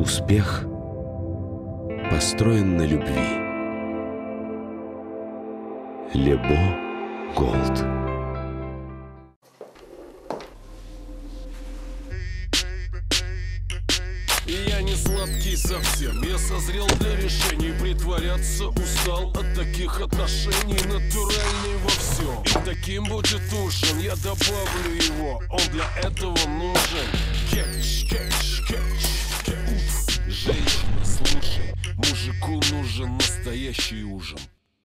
Успех построен на любви. Лебо Голд. Я не сладкий совсем, я созрел для решений. Притворяться устал от таких отношений. Натуральный во всем, и таким будет ужин. Я добавлю его, он для этого нужен. Кетч, кетч, кетч. Женщина, слушай, мужику нужен настоящий ужин.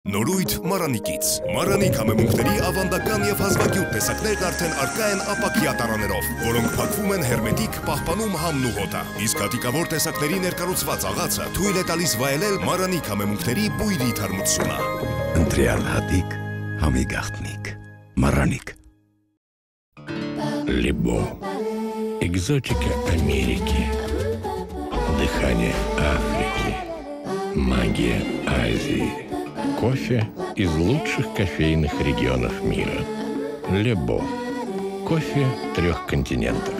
Նորույթ Մարանիկից։ Մարանիկ համեմունքների ավանդական եւ հազվագյուտ տեսակներն արդեն առկա են ապակյա տարաներով, որոնք փակվում են հերմետիկ, պահպանում համն ու հոտը։ Իսկ հատիկավոր տեսակների ներկառուցված աղացը թույլ է տալիս վայելել Մարանիկ համեմունքների բույրի թարմությունը։ Ընտրյալ հատիկ, համի գաղտնիք։ Մարանիկ։ Лебо. Экзотика Америки. Дыхание Африки. Магия Азии. Кофе из лучших кофейных регионов мира. Лебо. Кофе 3 континентов.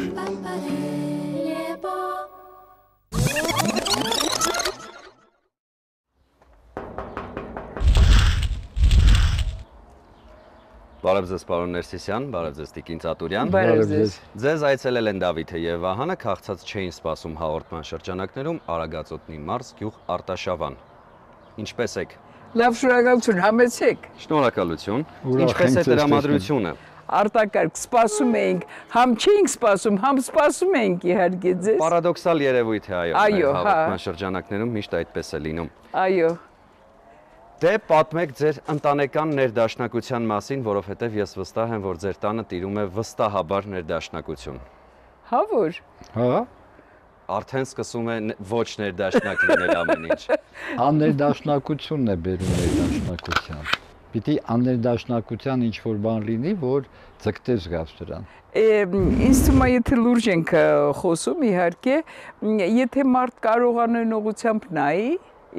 Բարև ձեզ, պարոն Ներսիսյան, բարև ձեզ, Տիկին Ծատուրյան։ Բարև ձեզ։ Ձեզ այցելել են Դավիթը եւ Վահանը, քաղցած չէին սպասում հաղորդման շրջանակներում Արագածոտնի մարզ գյուղ Արտաշավան։ Ինչպե՞ս եք։ Լավ, շնորհակալություն, համեցեք։ Շնորհակալություն։ Ինչպե՞ս է տրամադրությունը։ Արտակարգ սպասում էինք, համ չէինք սպասում, համ սպասում էինք իհարկե ձեզ։ Պարադոքսալ երևույթ է, այո, հաղորդման շրջանակներում միշտ այդպես է լինում։ Այո։ Դե պատմեք ձեր ընտանեկան ներդաշնակության մասին, որովհետև ես վստահ եմ, որ ձեր տանը տիրում է վստահաբար ներդաշնակություն։ Հա որ։ Հա։ Արդեն սկսում է ոչ ներդաշնակ լինել ամեն ինչ։ Աներդաշնակությունն է բերում ներդաշնակության։ Պիտի աներդաշնակության ինչ-որ բան լինի, որ ձգտես գաս դրան։ Ինձ թվում է, եթե լուրջ ենք խոսում, իհարկե, եթե մարդ կարողանան ուղղությամբ նայի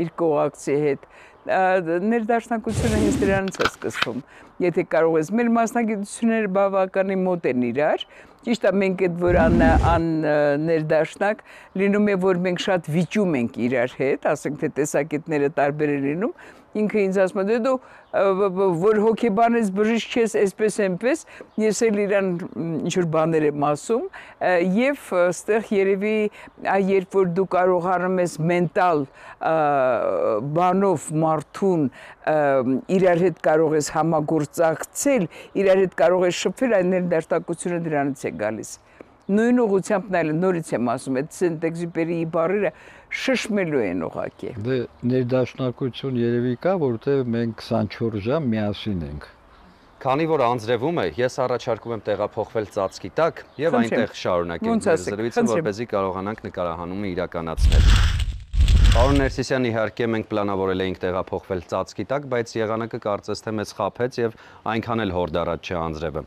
իր կողակցի հետ, ներդաշնակությունը հենց դրանից է սկսվում։ Եթե կարող ես, մեր մասնագիտությունները բավականին մոտ են իրար, ճիշտ է, մենք այդ որ ներդաշնակ լինում է, որ մենք շատ վիճում ենք իրար հետ, ասենք թե տեսակետները տարբեր են լինում, ինքը ինձ ասում է, դու որ հոգեբանես բժիշկ չես, այսպես այնպես, ես էլ իրան ինչ-որ բաներ եմ ասում, և ստեղ երևի, երբ որ դու կարողանում ես մենտալ բանով մարդուն իրար հետ կարող ես համագործակցել, իրար հետ կարող ես շփվել, այն ներդաշնակությունը դրանից է գալիս։ Նույն ուղղությամբ նորից եմ ասում, այդ Սենտ-Էքզյուպերիի բառերը շշմելու են ուղղակի։ Դե ներդաշնակություն երևի կա, որտեղ մենք 24 ժամ միասին ենք։ Քանի որ անձրևում է, ես առաջարկում եմ տեղափոխվել ծածկի տակ եւ այնտեղ շարունակենք մեր զրույցը, որպեսզի կարողանանք նկարահանումը իրականացնել։ Պարոն Ներսիսյան, իհարկե մենք պլանավորել էինք տեղափոխվել ծածկի տակ, բայց եղանակը կարծես թե մեզ խաբեց եւ այնքան էլ հորդառատ չէ անձրևը։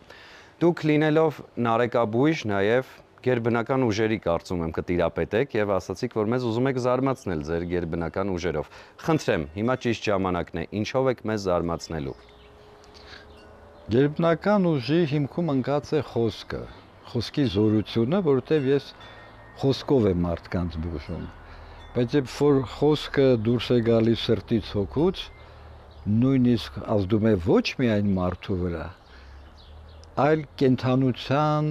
Դուք լինելով նարեկաբույժ, նաև գերբնական ուժերի կարծում եմ կտիրապետեք եւ ասացիք, որ մեզ ուզում եք զարմացնել ձեր գերբնական ուժերով։ Խնդրեմ, հիմա ճիշտ ժամանակն է, ինչով եք մեզ զարմացնելու։ Գերբնական ուժի հիմքում ընկած է խոսքը, խոսքի զորությունը, որովհետեւ ես խոսքով եմ մարդկանց բուժում։ Բայց երբ որ խոսքը դուրս է գալիս սրտից հոգուց, նույնիսկ ազդում է ոչ միայն մարդու վրա, այլ կենթանության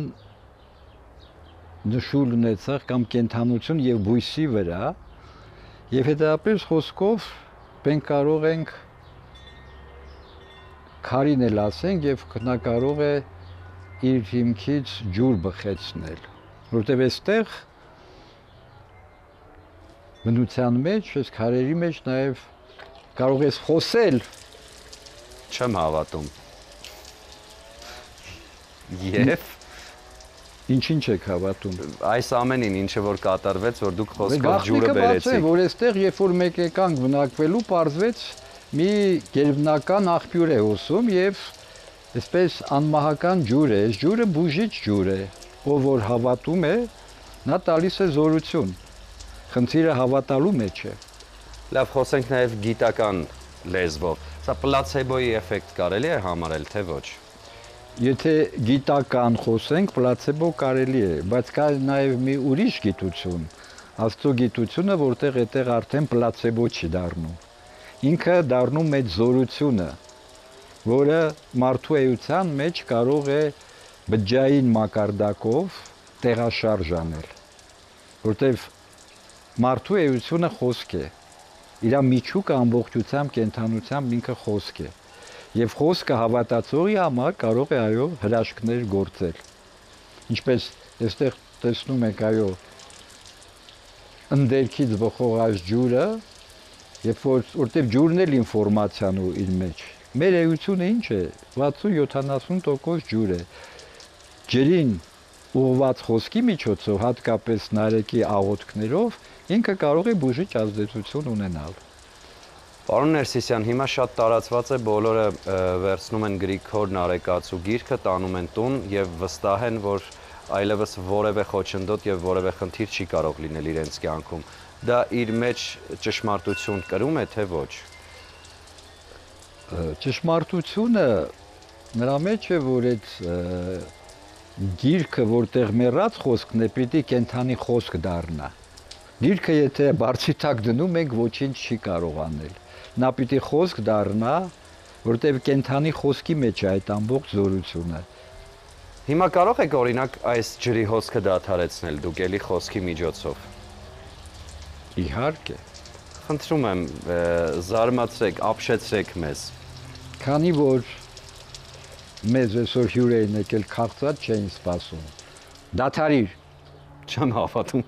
նշույլ ունեցող կամ կենթանություն եւ բույսի վրա, եւ հետեւաբար խոսքով մենք կարող ենք քարին էլ ասենք եւ նա կարող է իր հիմքից ջուր բխեցնել, որովհետեւ այստեղ բնության մեջ, այս քարերի մեջ նաեւ կարող ես խոսել։ Չեմ հավատում։ Եվ Ինչ եք հավատում։ Այս ամենին, ինչը որ կատարվեց, որ դուք խոսքով ջուրը բերեցիք։ Որ այստեղ, երբ որ մեկ եկանք բնակվելու, պարզվեց մի գերբնական աղբյուր է հոսում եւ այսպես անմահական ջուր է, այս ջուրը բուժիչ ջուր է, ով որ հավատում է, նա տալիս է զորություն, խնդիրը հավատալու մեջ է։ Լավ, խոսենք նաև գիտական լեզվով, սա պլացեբոյի էֆեկտ կարելի է համարել, թե ոչ։ Եթե գիտական խոսենք, պլացեբո կարելի է, բայց կա նաև մի ուրիշ գիտություն, Աստծո գիտությունը, որտեղ այդտեղ արդեն պլացեբո չի դառնում։ Ինքը դառնում է զորությունը, որը մարդու էության մեջ կարող է բջջային մակարդակով տեղաշարժ անել, որտեղ մարդու էությունը խոսք է, իր միջուկը ամբողջությամբ կենդանությամբ ինքը խոսք է, եւ խոսքը հավատացողի համար կարող է այո հրաշքներ գործել։ Ինչպես այստեղ տեսնում եք այո ընդերքից բխող այս ջուրը, երբ որտեղ ջուրն էլ ինֆորմացիան ու իր մեջ։ Մեր էությունը ինչ է, 60-70% ջուր է։ Ջրին ուղղված խոսքի միջոցով, հատկապես նարեկի աղոթքներով, ինքը կարող է բուժիչ ազդեցություն ունենալ։ Պարոն Ներսիսյան, հիմա շատ տարածված է, բոլորը վերցնում են Գրիգոր Նարեկացու գիրքը, տանում են տուն եւ վստահ են, որ այլևս որևէ խոչընդոտ եւ որևէ խնդիր չի կարող լինել իրենց կյանքում։ Դա իր մեջ ճշմարտություն կրում է, թե ոչ։ Ճշմարտությունը նրա մեջ է, որ այդ գիրքը, որտեղ մեռած խոսքն է, պիտի կենթանի խոսք դառնա։ Գիրքը եթե բարձի տակ դնում ենք, ոչինչ չի կարող անել։ Նա պիտի խոսք դառնա, որտեղ կենթանի խոսքի մեջ է այդ ամբողջ զորությունը։ Հիմա կարող եք օրինակ այս ջրի հոսքը դադարեցնել դուք էլի խոսքի միջոցով։ Իհարկե։ Խնդրում եմ, զարմացրեք, ապշեցրեք մեզ։ Քանի որ մեզ այսօր հյուր էին եկել քաղցած չէին սպասում։ Դադարիր։ Չեմ հավատում։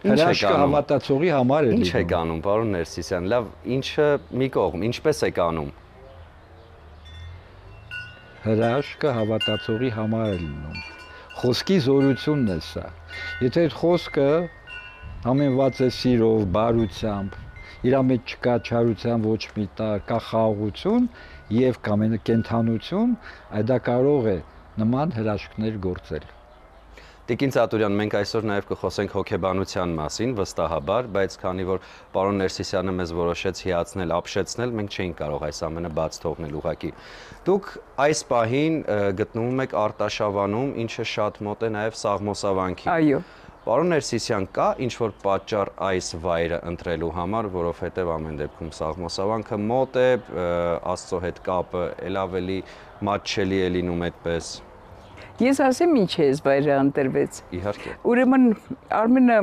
Հրաշքը հավատացողի համար է լինում։ Ինչ եք անում, պարոն Ներսիսյան, լավ, ինչը մի կողմ, ինչպես եք անում։ Հրաշքը հավատացողի համար է լինում։ Խոսքի զորությունն է սա։ Եթե այդ խոսքը համեմված է սիրով, բարությամբ, իր մեջ չկա չարության ոչ մի տար, կա խաղաղություն եւ կենթանություն, այդ դա կարող է նման հրաշքներ գործել։ Տիկին Ծատուրյան, մենք այսօր նաև կխոսենք հոգեբանության մասին, վստահաբար, բայց քանի որ պարոն Ներսիսյանը մեզ որոշեց հիացնել, ապշեցնել, մենք չէինք կարող այս ամենը բաց թողնել ուղղակի։ Դուք այս պահին գտնվում եք Արտաշավանում, ինչը շատ մոտ է նաև Սաղմոսավանքին։ Այո։ Պարոն Ներսիսյան, կա ինչ-որ պատճառ այս վայրը ընտրելու համար, որովհետև ամեն դեպքում Սաղմոսավանքը մոտ է, Աստծո հետ կապը էլ ավելի մատչելի է լինում այդպես։ Ես ասեմ ինչ է այս վայրը ընտրվեց։ Իհարկե։ Ուրեմն Արմենը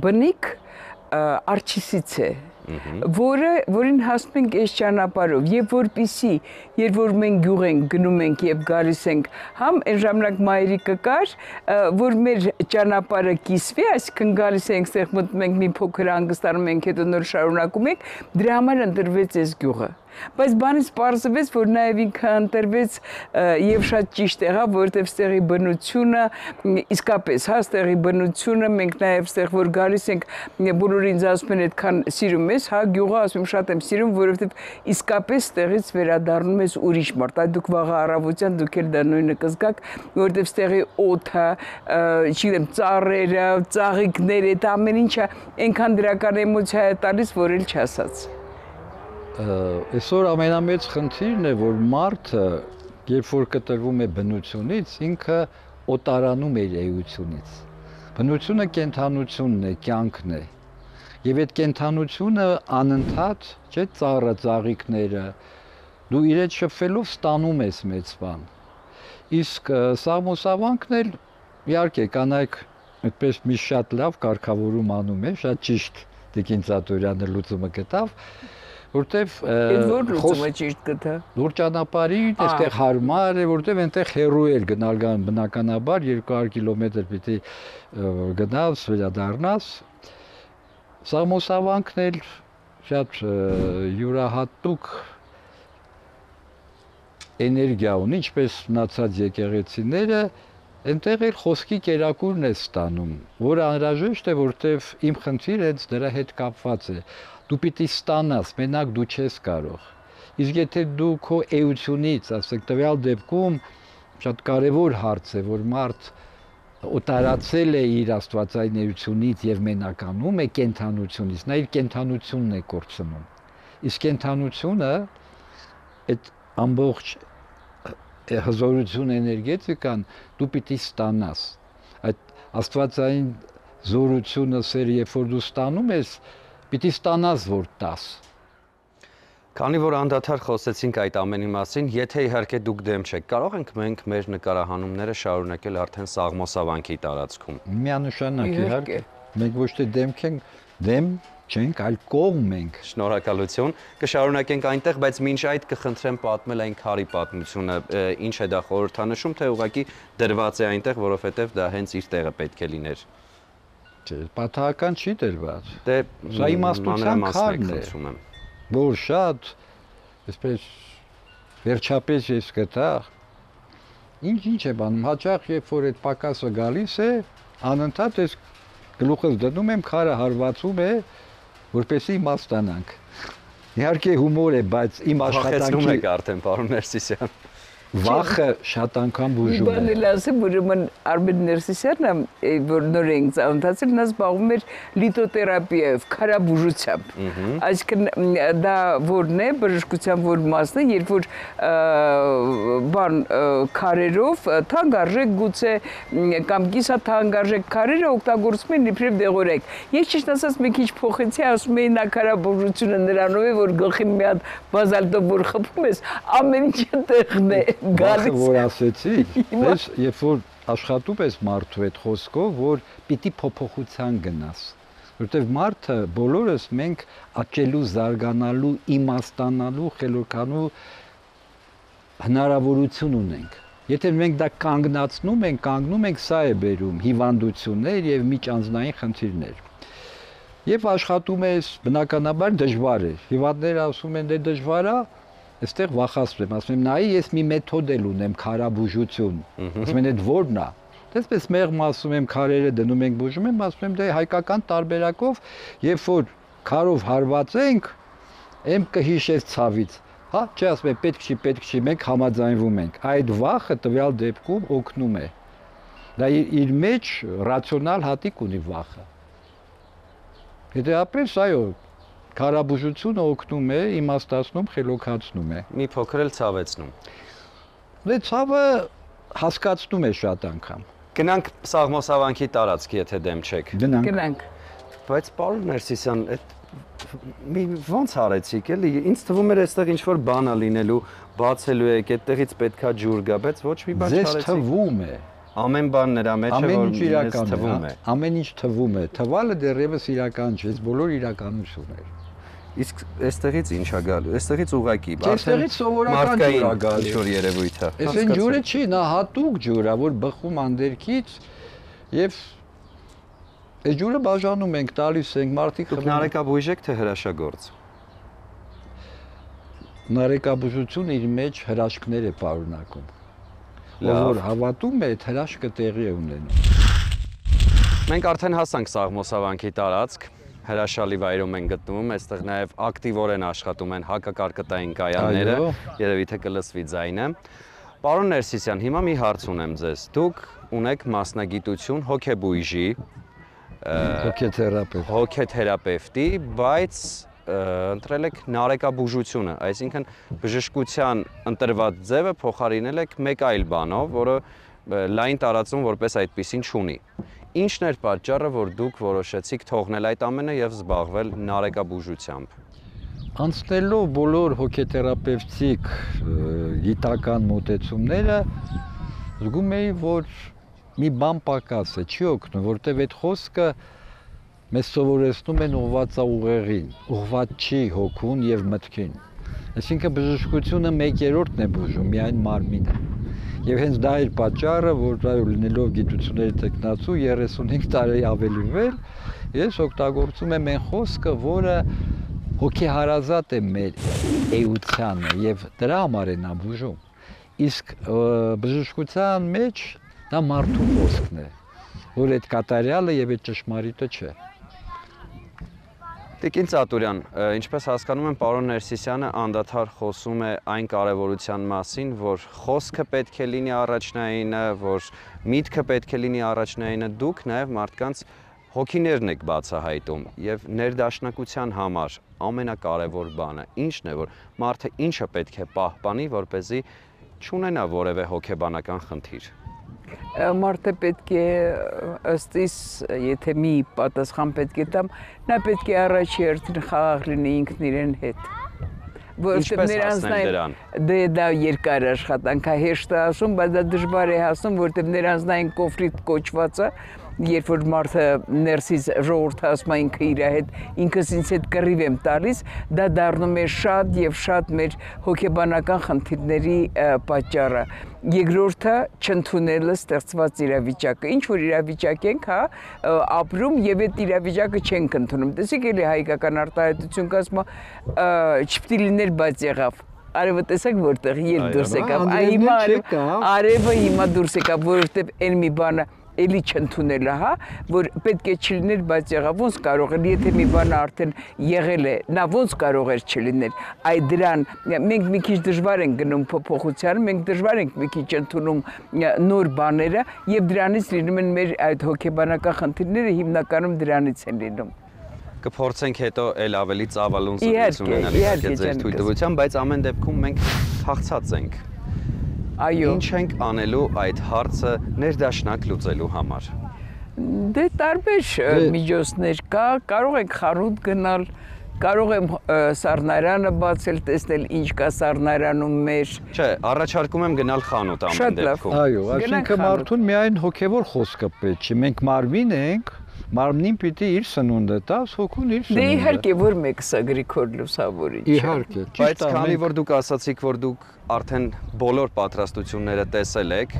բնիկ Արջիսից է, որին հասնում ենք այս ճանապարհով, եւ որպիսի, երբ որ մենք գյուղ ենք գնում ենք եւ գալիս ենք, համ այն ժամանակ մայրիկը կար, որ մեր ճանապարհը կիսվի, այսինքն գալիս ենք, ստեղ մտնում ենք մի փոքր հանգստանում ենք, հետո նոր շարունակում ենք, դրա համար ընտրվեց այս գյուղը։ Բայց բանից պարզվեց, որ նաև ինքը ընտրվեց եւ շատ ճիշտ եղավ, որովհետեւ ստեղի բնությունը, իսկապես, հա, ստեղի բնությունը, մենք նաև ստեղ որ գալիս ենք, բոլորը ինձ ասում են, այդքան սիրում ես, հա, գյուղը ասում շատ եմ սիրում, որովհետեւ իսկապես ստեղից վերադառնում ես ուրիշ մարդ, այդ դուք վաղը առավոտյան դուք էլ դա նույնը կզգաք, որովհետեւ ստեղի օդը, չգիտեմ, ծառերը, ծաղիկները, այդ ամեն ինչը այնքան դրական էմոցիա է տալիս, որ էլ չասած։ Այսօր ամենամեծ խնդիրն է, որ մարդը, երբ որ կտրվում է բնությունից, ինքը օտարանում է իր էությունից։ Բնությունը կենդանությունն է, կյանքն է։ Եվ այդ կենդանությունը անընդհատ, չէ, ծառը, ծաղիկները, դու իրետ շփվելով ստանում ես մեծ բան։ Իսկ Սաղմոսավանքն էլ, իհարկե, կանայք այդպես մի շատ լավ կարգավորում անում է, շատ ճիշտ Տիկին Ծատուրյանը լուծումը գտավ, որտեվ խոսքը ճիշտ գտա։ Լուր ճանապարհին այստեղ հարմար է, որտեվ այնտեղ հեռու էր գնալ բնականաբար 200 կիլոմետր պիտի գնաս, վերադառնաս։ Սաղմոսավանքն էլ շատ յուրահատուկ էներգիա ունի, ինչպես մնացած եկեղեցիները, այնտեղ էլ խոսքի կերակուրն է ստանում, որը անհրաժեշտ է, որտեվ իմ խնդիրը հենց դրա հետ կապված է։ Դու պիտի ստանաս, մենակ դու չես կարող։ Իսկ եթե դու քո էությունից, ասենք տվյալ դեպքում շատ կարևոր հարց է, որ մարդ օտարացել է իր աստվածային էությունից եւ մենականում է կենթանությունից, նա իր կենթանությունն է կորցնում։ Իսկ կենթանությունը այդ ամբողջ հզորություն էներգետիկան դու պիտի ստանաս։ Այդ աստվածային զորությունը, սերը, երբ որ դու ստանում ես, պիտի ստանաս, որ տաս։ Քանի որ անդադար խոսեցինք այդ ամենի մասին, եթե իհարկե դուք դեմ չեք, կարող ենք մենք մեր նկարահանումները շարունակել արդեն Սաղմոսավանքի տարածքում։ Միանշանակ իհարկե։ Մենք ոչ թե դեմ չենք, այլ կողմ ենք։ Շնորհակալություն։ Կշարունակենք այնտեղ, բայց մինչ այդ կխնդրեմ պատմել այն քարի պատմությունը, ինչ է դա խորհրդանշում, թե ուղղակի դրված է այնտեղ, որովհետև դա հենց իր տեղը պետք է լիներ։ Չէ, պատահական չի դրված։ Դե սա իմաստության քարն է։ Որ շատ, այսպես վերջապես ես գտա, ինչ է բանում, հաճախ երբ որ այդ պակասը գալիս է, անընդհատ ես գլուխս դնում եմ, քարը հարվածում է, որպեսզի իմաստ ստանանք։ Իհարկե հումոր է, բայց իմ աշխատանքի Փոխեցնում եք արդեն, պարոն Ներսիսյան։ Վախը շատ անգամ բուժում է։ Մի բան էլ ասեմ, ուրեմն Արմեն Ներսիսյանը, որ նոր ենք ծանոթացել, նա զբաղվում էր լիթոթերապիայով, քարաբուժությամբ։ Այսինքն դա որն է, բժշկության որ մասն է, երբ որ բան քարերով թանկարժեք գուցե կամ կիսաթանկարժեք քարերը օգտագործում են իբրև դեղորայք։ Ես ճիշտ ասած մի քիչ փոխեցի, ասում էի նա քարաբուժությունը նրանով է, որ գլխին մի հատ բազալտով որ խփում ես, ամեն ինչը տեղն է։ Գալիս որ ասեցի, ես երբ որ աշխատում ես մարդու այդ խոսքով, որ պիտի փոփոխության գնաս, որովհետև մարդը բոլորս մենք աճելու, զարգանալու, իմաստանալու, խելոքանու հնարավորություն ունենք։ Եթե մենք դա կանգնում ենք, սա է բերում հիվանդություններ եւ միջանձնային խնդիրներ։ Եվ աշխատում ես բնականաբար դժվար է։ Հիվանդները ասում են դե դժվար է, այստեղ վախացնում եմ, ասում եմ, նայի ես մի մեթոդ էլ ունեմ, քարաբուժություն։ Ասում են, այդ ո՞րն է։ Դեսպես մեղմ ասում եմ, քարերը դնում ենք, բուժում եմ, ասում եմ, դե հայկական տարբերակով, երբ որ քարով հարվածենք, եմ կհիշես ցավից։ Հա, չէ, ասում եմ, պետք չի, մենք համաձայնվում ենք։ Այդ վախը տվյալ դեպքում օգնում է։ Դա իր մեջ ռացիոնալ հատիկ ունի վախը։ Հետեւաբար, այո, քարաբուժությունը օգնում է, իմաստացնում, խելոքացնում է։ Մի փոքր էլ ցավեցնում։ Դե ցավը հասկացնում է շատ անգամ։ Գնանք Սաղմոսավանքի տարածք, եթե դեմ չեք։ Գնանք։ Բայց պարոն Ներսիսյան, այդ մի ոնց արեցիք էլի, ինձ թվում էր այստեղ ինչ որ բան է լինելու, բացելու եք, այդտեղից պետքա ջուր գա, բայց ոչ մի բան չարեցիք։ Ձեզ թվում է։ Ամեն բան նրա մեջ է, որ ինձ թվում է։ Ամեն ինչ թվում է։ Թվալը դեռևս իրական չէ, բոլոր իրականություն է։ Իսկ այստեղից ինչ է գալու։ Այստեղից ուղակի, այստեղից սովորական ջուր է գալու։ Ինչ-որ երևույթ է։ Այս այն ջուրը չի, նա հատուկ ջուր է, որ բխում անդերքից եւ այս ջուրը բաժանում ենք, տալիս ենք, մարդիկ խմում։ Նարեկաբույժ եք թե հրաշագործ։ Նարեկաբուժությունը իր մեջ հրաշքներ է պարունակում։ Որ հավատում է, այդ հրաշքը տեղի է ունենում։ Մենք արդեն հասանք Սաղմոսավանքի տարածք, հրաշալի վայրում են գտնվում, այստեղ նաև ակտիվորեն աշխատում են հակակարկտային կայանները, երևի թե կլսվի ձայնը։ Պարոն Ներսիսյան, հիմա մի հարց ունեմ ձեզ։ Դուք ունեք մասնագիտություն հոգեբույժի, հոգեթերապևտի, բայց ընտրել եք նարեկաբուժությունը, այսինքն բժշկության ընտրված ձևը փոխարինել եք մեկ այլ բանով, որը լայն տարածում որպես այդպիսին չունի։ Ինչն էր պատճառը, որ դուք որոշեցիք թողնել այդ ամենը եւ զբաղվել նարեկաբուժությամբ։ Անցնելով բոլոր հոգեթերապևտիկ գիտական մոտեցումները, զգում էի, որ մի բան պակաս է, չի օգնում, որտեղ այդ խոսքը մեզ սովորեցնում են ուղղված ուղեղին, ուղղված չի հոգուն եւ մտքին։ Այսինքն բժշկությունը 1/3-ն է բուժում, միայն մարմինը։ Եվ հենց դա էր պատճառը, որ լինելով գիտությունների տեխնացու 35 տարի ավելի վեր, ես օգտագործում եմ այն խոսքը, որը հոգեհարազատ է մեր էությանը եւ դրա համար է նա բուժում։ Իսկ բժշկության մեջ դա մարդու խոսքն է, որ այդ կատարյալը եւ այդ ճշմարիտը չէ։ Տիկին Ծատուրյան, ինչպես հասկանում եմ, պարոն Ներսիսյանը անդադար խոսում է այն կարևորության մասին, որ խոսքը պետք է լինի առաջնայինը, որ միտքը պետք է լինի առաջնայինը, դուք նաև մարդկանց հոգիներն եք բացահայտում եւ ներդաշնակության համար ամենակարևոր բանը ինչն է, որ մարդը ինչը պետք է պահպանի, որպեսզի չունենա որևէ հոգեբանական խնդիր։ Մարդը պետք է ըստ իս, եթե մի պատասխան պետք է տամ, նա պետք է առաջի հերթին խաղաղ լինի ինքն իրեն հետ։ Ինչպես հասնել դրան։ Դե դա երկար աշխատանք է, հեշտ է ասում, բայց դա դժվար է հասնում, որտեղ նրանցնային կոնֆլիկտ կոչվածը, երբ որ մարդը ներսից ժողովուրդը ասում է ինքը իր հետ, ինքս ինձ հետ կռիվ եմ տալիս, դա դառնում է շատ եւ շատ մեր հոգեբանական խնդիրների պատճառը։ Երկրորդը չընդունելը ստեղծված իրավիճակը, ինչ որ իրավիճակ ենք, հա, ապրում եւ այդ իրավիճակը չենք ընդունում։ Տեսեք, էլի հայկական արտահայտություն կասում է, չպետք է լիներ, բայց եղավ։ Արևը տեսեք որտեղ երբ դուրս եկավ, հիմա արևը հիմա դուրս եկավ, որովհետեւ այն մի բանը էլի չընդունելը, հա, որ պետք է չլիներ, բայց եղավ, ոնց կարող է, եթե մի բանը արդեն եղել է, նա ոնց կարող էր չլինել, այ դրան, մենք մի քիչ դժվար ենք գնում փոփոխությանը, մենք դժվար ենք մի քիչ ընդունում նոր բաները եւ դրանից լինում են մեր այդ հոգեբանական խնդիրները հիմնականում դրանից են լինում։ Կփորձենք հետո էլ ավելի ծավալուն զրույց ունենալ ձեր թույլտվությամբ, բայց ամեն դեպքում մենք հաղթած ենք։ Այո։ Ինչ ենք անելու այդ հարցը ներդաշնակ լուծելու համար։ Դե տարբեր միջոցներ կա, կարող ենք խանութ գնալ, կարող եմ սառնարանը բացել, տեսնել ինչ կա սառնարանում մեր։ Չէ, առաջարկում եմ գնալ խանութ ամեն դեպքում։ Այո, այսինքն մարդուն միայն հոգևոր խոսքը պետք չէ, մենք մարմին ենք, մարմնին պիտի իր սնունդը տաս, հոգուն իր սնունդը։ Դե իհարկե որ մեկը սա Գրիգոր Լուսավորիչ է։ Իհարկե, բայց քանի որ դուք ասացիք, որ դուք արդեն բոլոր պատրաստությունները տեսել եք,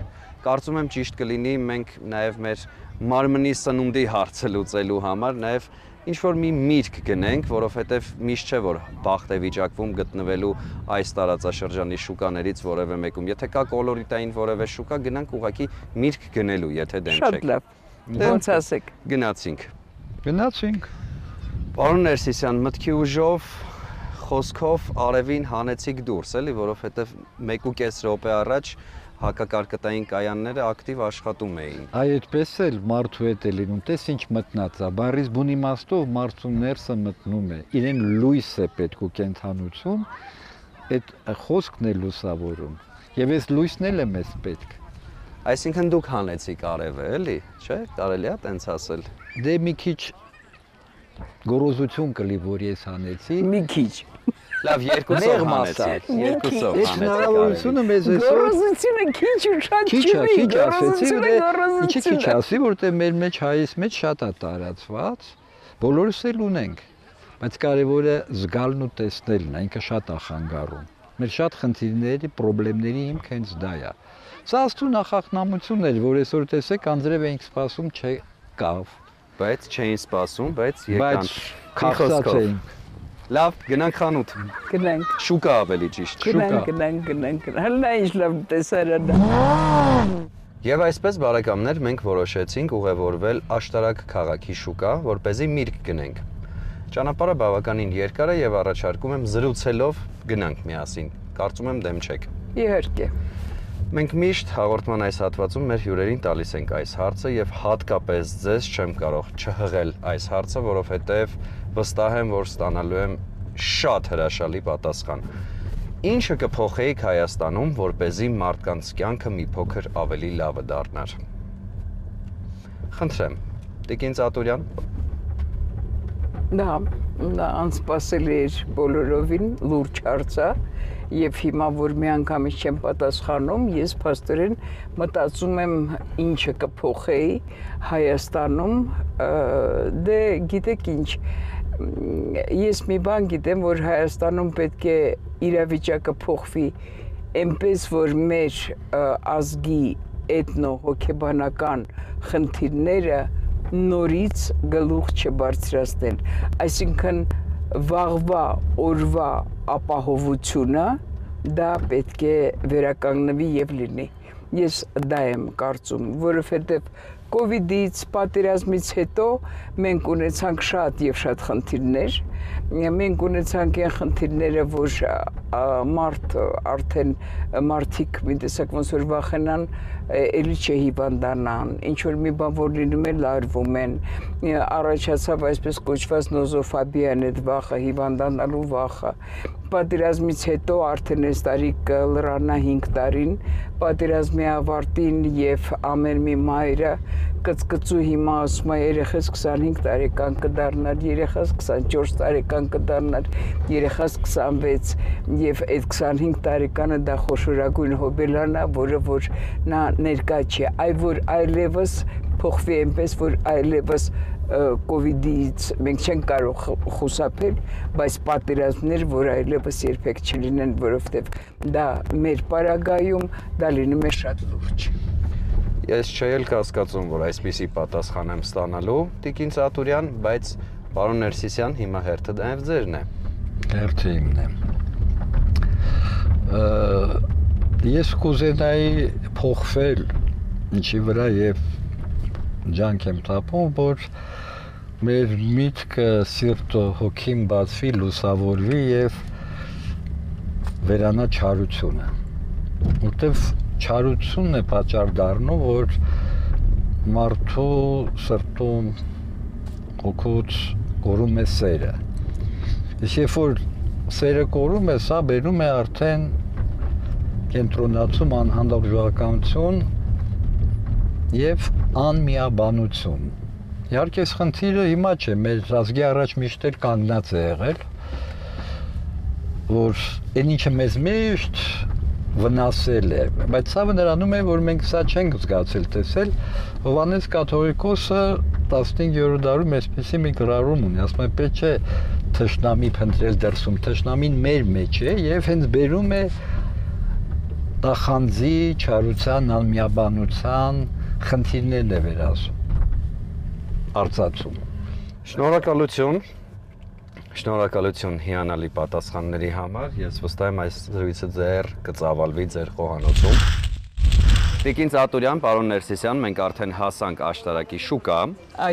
կարծում եմ ճիշտ կլինի մենք նաև մեր մարմնի սնունդի հարցը լուծելու համար նաև ինչ-որ մի միտք գնենք, որովհետև միշտ չէ, որ բախտ է վիճակվում գտնվելու այս տարածաշրջանի շուկաներից որևէ մեկում։ Եթե կա կոլորիտային որևէ շուկա, գնանք ուղղակի միտք գնելու, եթե դեմ չեք։ Շատ լավ։ Ոնց ասեք։ Գնացինք։ Գնացինք։ Պարոն Ներսիսյան, մտքի ուժով, խոսքով արևին հանեցիք դուրս, էլի, որովհետև 1.5 րոպե առաջ հակակարկտային կայանները ակտիվ աշխատում էին։ Այ այդպես էլ մարդու հետ է լինում, տես ինչ մտնած է, բառից բուն իմաստով մարդու ներսը մտնում է, իրեն լույս է պետք ու կենթանություն, այդ խոսքն է լուսավորում, եւ այս լույսն էլ է մեզ պետք։ Այսինքն դուք հանեցիք արևը, էլի, չէ՞, կարելի է տենց ասել։ Դե մի քիչ գոռոզություն կլի, որ ես հանեցի։ Մի քիչ։ Լավ, երկուսով հանեցիք, երկուսով հանեցիք։ Այս հնարավորությունը մեզ այսօր Գոռոզությունը քիչ ու շատ չի։ Քիչ ասեցի, ինչի քիչ ասի, որտեղ մեր մեջ հայից մեջ շատ է տարածված, բոլորս էլ ունենք, բայց կարևորը զգալն ու տեսնելն է, ինքը շատ է խանգարում։ Մեր շատ խնդիրների, խնդիրների հիմքը հենց դա է։ Սա աստու նախախնամություն էր, որ այսօր տեսեք անձրև էինք սպասում չկավ։ Բայց չէին սպասում, բայց եկան։ Բայց քաղցած էինք։ Լավ, գնանք խանութ։ Գնանք։ Շուկա ավելի ճիշտ, շուկա։ Գնանք։ Հələ ինչ լավ տեսարան։ Եվ այսպես բարեկամներ մենք որոշեցինք ուղևորվել Աշտարակ քաղաքի շուկա, որպեսզի միրգ գնենք։ Ճանապարհը բավականին երկար է եւ առաջարկում եմ զրուցելով գնանք միասին։ Կարծում եմ դեմ չեք։ Իհարկե։ Մենք միշտ հաղորդման այս հատվածում մեր հյուրերին տալիս ենք այս հարցը եւ հատկապես ձեզ չեմ կարող չհղել այս հարցը, որովհետեւ վստահ եմ, որ ստանալու եմ շատ հրաշալի պատասխան։ Ինչը կփոխեիք Հայաստանում, որպեսզի մարդկանց կյանքը մի փոքր ավելի լավը դառնար։ Խնդրեմ, Տիկին Ծատուրյան։ Դա անսպասելի էր բոլորովին, լուրջ հարց է։ Եվ հիմա, որ մի անգամից չեմ պատասխանում, ես փաստորեն մտածում եմ ինչը կփոխեի Հայաստանում, դե գիտեք ինչ, ես մի բան գիտեմ, որ Հայաստանում պետք է իրավիճակը փոխվի, այնպես որ մեր ազգի էթնո-հոգեբանական խնդիրները նորից գլուխ չբարձրացնել, այսինքն վաղվա օրվա ապահովությունը դա պետք է վերականգնվի եւ լինի։ Ես դա եմ կարծում, որովհետեւ Կովիդից, պատերազմից հետո մենք ունեցանք շատ եւ շատ խնդիրներ։ Մենք ունեցանք այն խնդիրները, որ մարդիկ մի տեսակ ոնց որ վախենան, էլի չհիվանդանան, ինչ որ մի բան որ լինում է լարվում են, առաջացավ այսպես կոչված նոզոֆոբիան, այդ վախը, հիվանդանալու վախը։ Պատերազմից հետո արդեն այս տարի կլրանա 5 տարին, պատերազմի ավարտին եւ ամեն մի մայրը կծկծու հիմա ասում է երեխաս 25 տարեկան կդառնար, երեխաս 24 տարեկան կդառնար, երեխաս 26 եւ այդ 25 տարեկանը դա խոշորագույն հոբելան է, որը որ նա ներկա չի, որ այլևս փոխվի այնպես, որ այլևս կովիդից մենք չենք կարող խուսափել, բայց պատերազմներ, որ այլևս երբեք չլինեն, որովհետև դա մեր պարագայում դա լինում է շատ լուրջ։ Ես չէի կասկածում, որ այսպիսի պատասխան եմ ստանալու, Տիկին Ծատուրյան, բայց պարոն Ներսիսյան, հիմա հերթը դեռ ձերն է։ Հերթը իմն է։ Ես կուզենայի փոխվել ինչի վրա եւ ջանք եմ տապում, որ մեր միտքը, սիրտը, հոգին բացվի, լուսավորվի եւ վերանա չարությունը։ Որտեւ չարությունն է պատճառ դառնում, որ մարդու սրտում հոգուց կորում է սերը։ Երբ որ սերը կորում է, սա բերում է արդեն կենտրոնացում անհանդուրժողականություն եւ անմիաբանություն։ Իհարկե այս խնդիրը հիմա չէ, մեր ազգի առաջ միշտ էլ կանգնած է եղել, որ այն ինչը մեզ միշտ վնասել է, բայց սա նրանում է, որ մենք սա չենք զգացել տեսել։ Հովհաննես կաթողիկոսը 15-րդ դարում այսպիսի մի գրառում ունի, ասում է պետք չէ թշնամի փնտրել դրսում, թշնամին մեր մեջ է եւ հենց բերում է տախանձի, չարության, անմիաբանության խնդիրներն է վերածում, արծացում։ Շնորհակալություն հիանալի պատասխանների համար, ես վստահ եմ այս զրույցը ձեր կծավալվի ձեր խոհանոցում։ Տիկին Ծատուրյան, պարոն Ներսիսյան, մենք արդեն հասանք աշտարակի շուկա,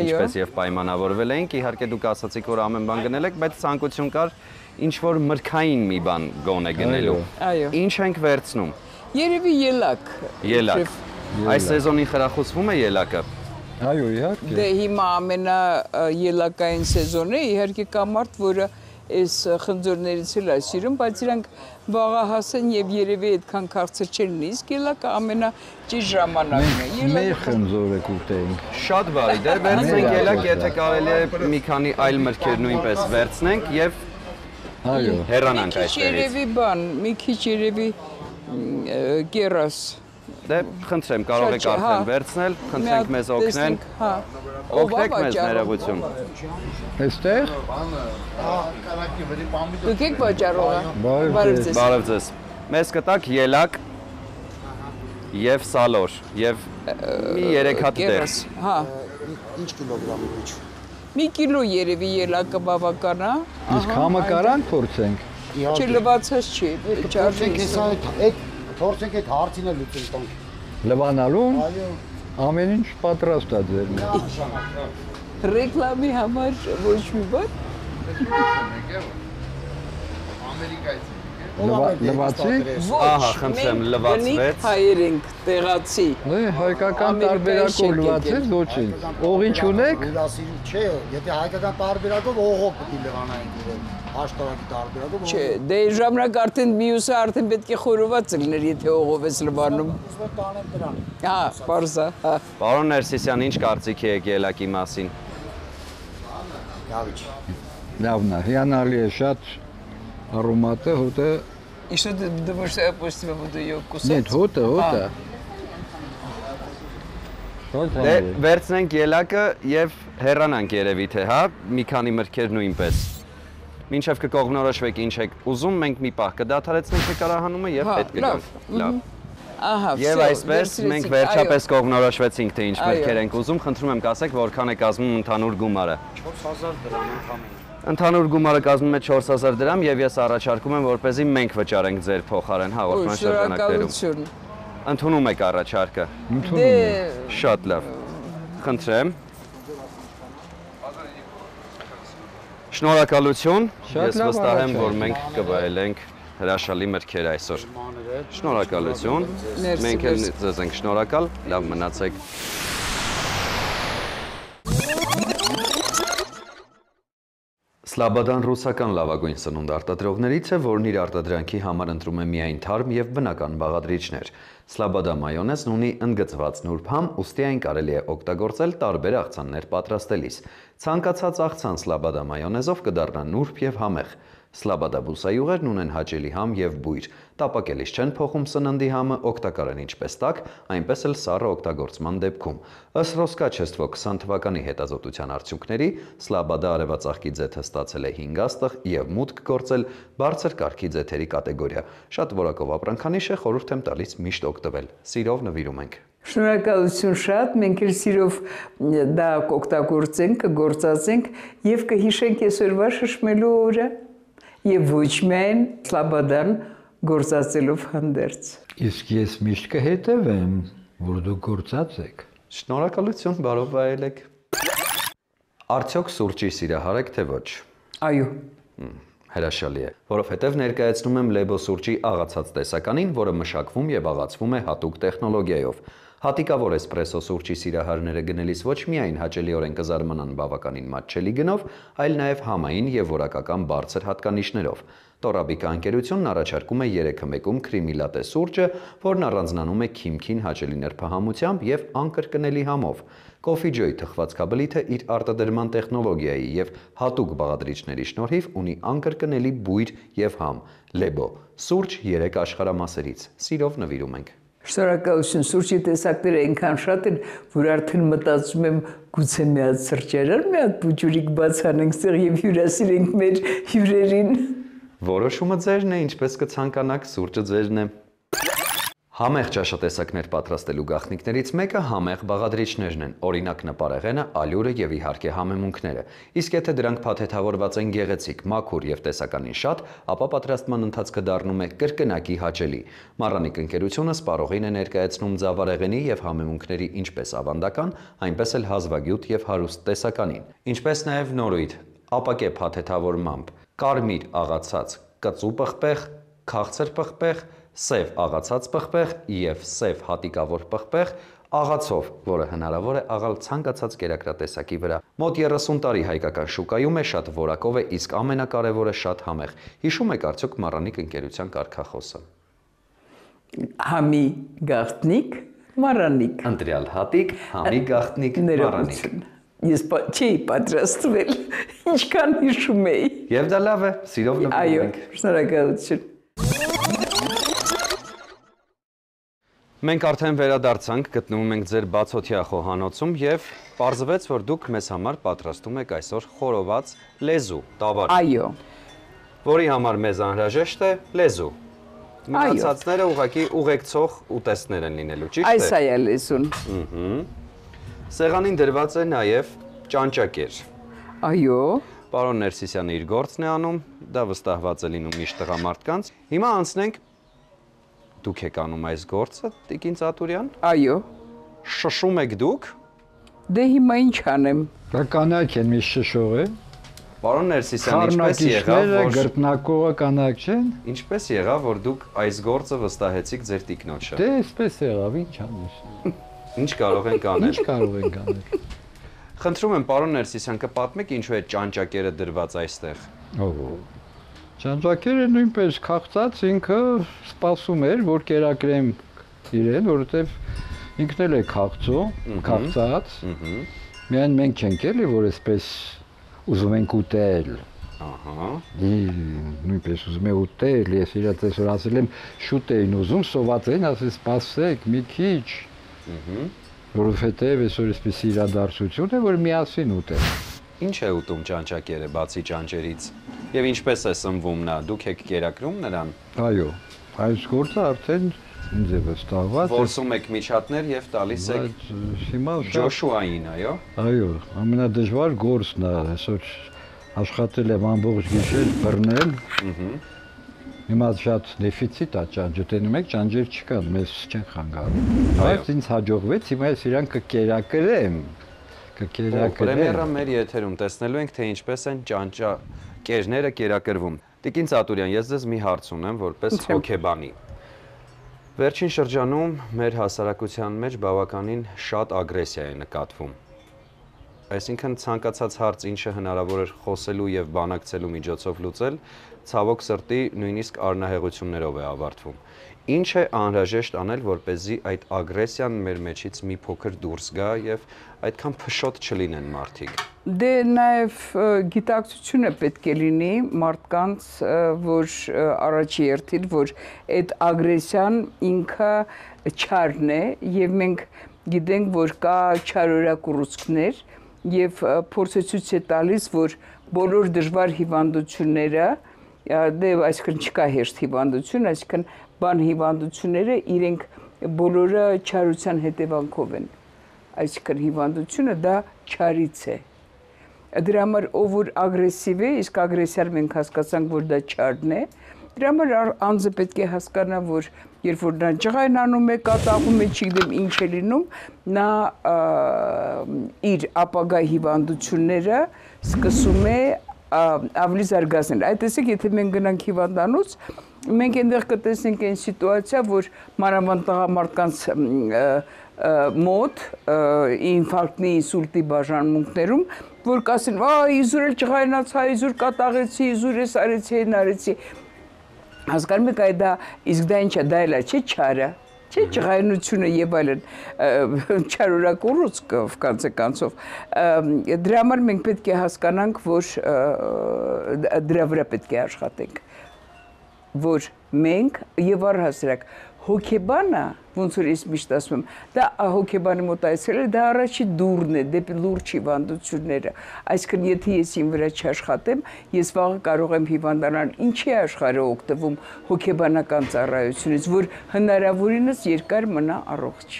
ինչպես եւ պայմանավորվել էինք, իհարկե դուք ասացիք, որ ամեն բան գնել եք, բայց ցանկություն կար ինչ-որ մրգային մի բան գոնե գնելու։ Ինչ ենք վերցնում։ Երևի ելակ։ Ելակ։ Այս սեզոնին խրախուսվում է ելակը։ Այո, իհարկե։ Դե հիմա ամենա ելակային սեզոնն է, իհարկե կա մարդ, որը այս խնձորներից էլ է սիրում, բայց իրանք վաղահաս են եւ երևի այդքան քաղցր չեն լինի, իսկ ելակը ամենաճիշտ ժամանակն է։ Մեր խնձորը կուտեինք։ Շատ բարի, դե վերցնենք ելակ, եթե կարելի է մի քանի այլ մրգեր նույնպես վերցնենք եւ հեռանանք այստեղից։ Երևի բան, մի քիչ երևի կերաս։ Դե խնդրեմ, կարող եք արդեն վերցնել, խնդրենք մեզ օգնեն։ Օգնեք մեզ ներողություն։ Այստեղ։ Դուք եք վաճառողը։ Բարև ձեզ։ Մեզ կտակ ելակ եւ սալոր եւ մի 3 հատ դեր։ Հա։ Ինչ կիլոգրամի մեջ։ Մի կիլո երևի ելակը բավական է։ Իսկ համը կարանք փորձենք։ Չլվացած չի, Փորձենք այդ փորձենք այդ հարցինը լուծել տանք։ Լվանալու։ Ամեն ինչ պատրաստ է ձեր։ Ռեկլամի համար ոչ մի բան։ Լվացի։ Ահա, խնդրեմ, լվացվեց։ Հայեր ենք տեղացի։ Հայկական տարբերակով լվացեց ոչինչ։ Օղի չունեք։ Հյուրասիրի չէ, եթե հայկական տարբերակով օղով պետք է լվանային իրեն, աշտարակի տարբերակով։ Չէ, դե ժամանակ արդեն մյուսը արդեն պետք է խորոված լիներ, եթե օղով ես լվանում։ Տանեմ դրան։ Հա, պարզ է։ Պարոն Ներսիսյան, ինչ կարծիքի եք ելակի մասին։ Լավիչ։ Լավն է, հիանալի է, շատ ароматы, հոտը։ И что ты думаешь, что я после тебя буду ее кусать? Нет, հոտը։ Դե վերցնենք ելակը եւ հեռանանք երևի թե, հա, մի քանի մրգեր նույնպես։ Մինչև կկողմնորոշվեք ինչ եք ուզում, մենք մի պահ կդադարեցնենք նկարահանումը եւ հետ կգանք։ Լավ։ Ահա, Եվ այսպես մենք վերջապես կողմնորոշվեցինք, թե ինչ մրգեր ենք ուզում, խնդրում եմ կասեք, որքան է կազմում ընդհանուր գումարը։ 4000 դրամ ընդհանուր։ Ընդհանուր գումարը կազմում է 4000 դրամ եւ ես առաջարկում եմ, որպեսզի մենք վճարենք ձեր փոխարեն հաղորդման շրջանակներում։ Ընդունում եք առաջարկը։ Դե Շատ լավ։ Խնդրեմ։ Շնորհակալություն։ Ես վստահ եմ, որ մենք կվայելենք հրաշալի մրգեր այսօր։ Շնորհակալություն։ Մենք էլ ձեզ ենք շնորհակալ։ Լավ մնացեք։ Սլաբադան ռուսական լավագույն սնունդ արտադրողներից է, որն իր արտադրանքի համար ընտրում է միայն թարմ եւ բնական բաղադրիչներ։ Սլաբադա մայոնեզն ունի ընդգծված նուրբ համ, ուստի այն կարելի է օգտագործել տարբեր աղցաններ պատրաստելիս։ Ցանկացած աղցան սլաբադա մայոնեզով կդառնա նուրբ եւ համեղ։ Սլաբադա բուսայուղերն ունեն հաճելի համ եւ բույր։ Տապակելիս չեն փոխում սննդի համը, օգտակար են ինչպես տաք, այնպես էլ սառը օգտագործման դեպքում։ Ըստ Ռոսկաչեստվո 20 թվականի հետազոտության արդյունքների, Սլաբադա արևածաղկի ձեթը ստացել է 5 աստղ եւ մուտք գործել բարձր կարգի ձեթերի կատեգորիա։ Շատ որակով ապրանքանիշ է, խորհուրդ եմ տալիս միշտ օգտվել։ Սիրով նվիրում ենք։ Շնորհակալություն շատ, մենք էլ սիրով դա կօգտագործենք, կգործածենք եւ կհիշենք այսօրվա շշմելու օրը եւ ոչ միայն Սլաբադան գործածելով հանդերձ։ Իսկ ես միշտ կհետևեմ, որ դուք գործած եք։ Շնորհակալություն, բարով վայելեք։ Արդյոք սուրճի սիրահար եք թե ոչ։ Այո։ Հրաշալի է, որովհետև ներկայացնում եմ Լեբո սուրճի աղացած տեսականին, որը մշակվում եւ աղացվում է հատուկ տեխնոլոգիայով։ Հատիկավոր էսպրեսո սուրճի սիրահարները գնելիս ոչ միայն հաճելիորեն կզարմանան բավականին մատչելի գնով, այլ նաև համային եւ որակական բարձր հատկանիշներով։ Տորաբիկա ընկերությունն առաջարկում է 3-1-ում քրիմի լատե սուրճը, որն առանձնանում է քիմքին հաճելի նրբահամությամբ եւ անկրկնելի համով։ Coffee Joy թխվածքաբլիթը իր արտադրման տեխնոլոգիայի եւ հատուկ բաղադրիչների շնորհիվ ունի անկրկնելի բույր եւ համ։ Լեբո սուրճ 3 աշխարհամասերից։ Սիրով նվիրում ենք։ Շնորհակալություն, սուրճի տեսակները այնքան շատ են, որ արդեն մտածում եմ գուցե մի հատ սրճարան, մի հատ բուջուրիկ բաց անենք ստեղ եւ հյուրասիրենք մեր հյուրերին։ Որոշումը ձերն է, ինչպես կցանկանաք, սուրճը ձերն է։ Համեղ ճաշատեսակներ պատրաստելու գաղտնիքներից մեկը համեղ բաղադրիչներն են, օրինակ նպարեղենը, ալյուրը եւ իհարկե համեմունքները։ Իսկ եթե դրանք փաթեթավորված են գեղեցիկ, մաքուր եւ տեսականին շատ, ապա պատրաստման ընթացքը դառնում է կրկնակի հաճելի։ Մառանիկ ընկերությունը սպառողին է ներկայացնում ձավարեղենի եւ համեմունքների ինչպես ավանդական, այնպես էլ հազվագյուտ եւ հարուստ տեսականին, ինչպես նաեւ նորույթ, ապակե փաթեթավորմամբ, կարմիր աղացած կծու պղպեղ, քաղցր պղպեղ, սև աղացած պղպեղ եւ սև հատիկավոր պղպեղ աղացով, որը հնարավոր է աղալ ցանկացած կերակրատեսակի վրա։ Մոտ 30 տարի հայկական շուկայում է, շատ որակով է, իսկ ամենակարևորը շատ համեղ։ Հիշում եք արդյոք Մառանիկ ընկերության կարգախոսը։ Համի գաղտնիք, Մառանիկ։ Ընտրյալ հատիկ, համի գաղտնիք, Մառանիկ։ Ես չի պատրաստվել, ինչքան հիշում էի։ Եվ դա լավ է, սիրով նվիրում ենք։ Այո, շնորհակալություն։ Մենք արդեն վերադարձանք, գտնվում ենք ձեր բացօթյա խոհանոցում եւ պարզվեց, որ դուք մեզ համար պատրաստում եք այսօր խորոված լեզու, տավար։ Այո։ Որի համար մեզ անհրաժեշտ է լեզու։ Մնացածները ուղղակի ուղեկցող ուտեստներ են լինելու, ճիշտ է։ Այս է լեզուն։ Սեղանին դրված է նաեւ ճանճակեր։ Այո։ Պարոն Ներսիսյանը իր գործն է անում, դա վստահված է լինում միշտ տղամարդկանց։ Հիմա անցնենք Դուք եք անում այս գործը, Տիկին Ծատուրյան։ Այո։ Շշում եք դուք։ Դե հիմա ինչ անեմ։ Դա կանայք են միշտ շշող է։ Պարոն Ներսիսյան, ինչպես եղավ, որ գրտնակողը կանայք չեն։ Ինչպես եղավ, որ դուք այս գործը վստահեցիք ձեր տիկնոջը։ Դե այսպես եղավ, ինչ անես։ Ինչ կարող ենք անել։ Ինչ կարող ենք անել։ Խնդրում եմ, պարոն Ներսիսյան, կպատմեք ինչու է ճանճակերը դրված այստեղ։ Օհո։ Ճանճակերը նույնպես քաղցած ինքը սպասում էր, որ կերակրեմ իրեն, որովհետև ինքն էլ է քաղցած։ Միայն մենք չենք էլի, որ այսպես ուզում ենք ուտել։ Ահա։ Նույնպես ուզում եմ ուտել, ես իրաց այսօր ասել եմ շուտ էին ուզում, սոված էին, ասել սպասեք մի քիչ։ Որովհետև այսօր այսպես իրադարձություն է, որ միասին ուտել։ Ինչ է ուտում ճանճակերը բացի ճանճերից եւ ինչպես է սնվում նա, դուք եք կերակրում նրան։ Այո, այս գործը արդեն ինձ է վստահված։ Որսում եք միջատներ եւ տալիս եք հիմա Ջոշուային, այո։ Այո, ամենադժվար գործն է, այսօր աշխատել եմ ամբողջ գիշեր բռնել։ Հիմա շատ դեֆիցիտ է ճանճը, տենում եք ճանճեր չկան, մեզ չեն խանգարում։ Բայց ինձ հաջողվեց, հիմա ես իրան կկերակրեմ։ Պրեմիերա մեր եթերում տեսնելու ենք, թե ինչպես են ճանճակերները կերակրվում։ Տիկին Ծատուրյան, ես ձեզ մի հարց ունեմ, որպես հոգեբանի։ Վերջին շրջանում մեր հասարակության մեջ բավականին շատ ագրեսիա է նկատվում։ Այսինքն ցանկացած հարց, ինչը հնարավոր էր խոսելու եւ բանակցելու միջոցով լուծել, ցավոք սրտի նույնիսկ առնահեղություններով է ավարտվում։ Ինչ է անհրաժեշտ անել, որպեսզի այդ ագրեսիան մեր մեջից մի փոքր դուրս գա եւ այդքան փշոտ չլինեն մարդիկ։ Դե նաեւ գիտակցությունը պետք է լինի մարդկանց, որ առաջի հերթին, որ այդ ագրեսիան ինքը չարն է եւ մենք գիտենք, որ կա չարորակ ուռուցքներ եւ փորձը ցույց է տալիս, որ բոլոր դժվար հիվանդությունները, դե այսինքն չկա հեշտ հիվանդություն, այսինքն բան հիվանդությունները իրենք բոլորը չարության հետևանքով են, այսինքն հիվանդությունը դա չարից է։ Դրա համար ով որ ագրեսիվ է, իսկ ագրեսիան մենք հասկացանք, որ դա չարն է, դրա համար անձը պետք է հասկանա, որ երբ որ նա ջղայնանում է, կատաղում է, չգիտեմ ինչ է լինում, նա իր ապագա հիվանդությունները սկսում է ավելի զարգացնել։ Այդ տեսեք, եթե մենք գնանք հիվանդանոց, մենք այնտեղ կտեսնենք այն սիտուացիա, որ մանավանդ տղամարդկանց մոտ ինֆարկտի, ինսուլտի բաժանմունքներում, որ կասեն, իզուր էլ ջղայնացա, իզուր կատաղեցի, իզուր էս արեցի, այն արեցի։ Հասկանում եք, այդ դա իսկ դա ինչ է, դա էլ է, չէ՞ չարը, չէ՞ ջղայնությունը եւ այլն, չարորակ ուռուցքը կանցե կանցով։ Դրա համար մենք պետք է հասկանանք, որ դրա վրա պետք է աշխատենք, որ մենք եւ առհասարակ հոգեբանը, ոնց որ ես միշտ ասում եմ, դա հոգեբանի մոտ այսել է, դա առաջի դուռն է դեպի լուրջ հիվանդությունները։ Այսինքն, եթե ես իմ վրա չաշխատեմ, ես վաղը կարող եմ հիվանդանալ։ Ինչի է աշխարհը օգտվում հոգեբանական ծառայությունից, որ հնարավորինս երկար մնա առողջ։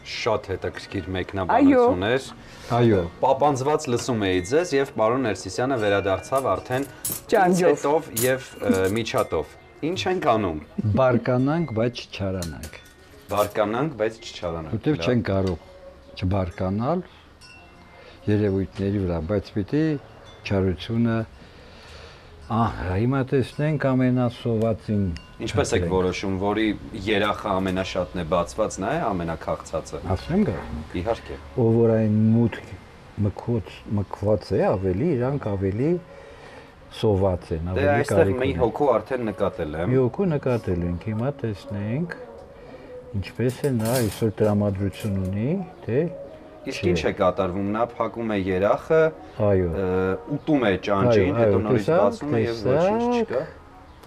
Շատ հետաքրքիր մեկնաբանություն էր։ Այո։ Պապանձված լսում էի ձեզ եւ պարոն Ներսիսյանը վերադարձավ արդեն ճանճով եւ միջատով։ Ինչ ենք անում։ Բարկանանք, բայց չչարանանք։ Բարկանանք, բայց չչարանանք։ Որտեւ չեն կարող չբարկանալ երևույթների վրա, բայց պիտի չարությունը հիմա տեսնենք ամենասովածին։ Ինչպես եք որոշում, որի երախը ամենաշատն է բացվածն է, ամենակախծածը։ Ասեմ գա։ Իհարկե։ Ով որ այն մուտք մկված է ավելի, իրանք ավելի սոված են, ավելի կարիք ունեն։ Դե այստեղ մի հոգու արդեն նկատել եմ։ Մի հոգու նկատել ենք, հիմա տեսնենք ինչպես է նա այսօր տրամադրություն ունի, թե իսկ ինչ է կատարվում, նա փակում է երախը, այո, ուտում է ճանճին, հետո նորից բացում է եւ ոչինչ չկա։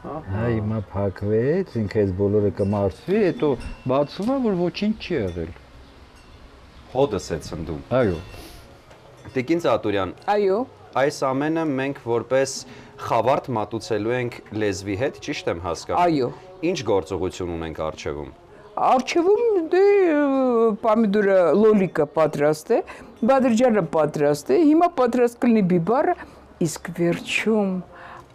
Հիմա փակվեց, ինքը այս բոլորը կմարսվի, հետո բացում է, որ ոչինչ չի եղել։ Հոդս է ցնդում։ Այո։ Տիկին Ծատուրյան։ Այո։ Այս ամենը մենք որպես խավարտ մատուցելու ենք լեզվի հետ, ճիշտ եմ հասկանում։ Այո։ Ինչ գործողություն ունենք առջևում։ Առջևում դե պամիդորը լոլիկը պատրաստ է, բադրջանը պատրաստ է, հիմա պատրաստ կլինի բիբարը, իսկ վերջում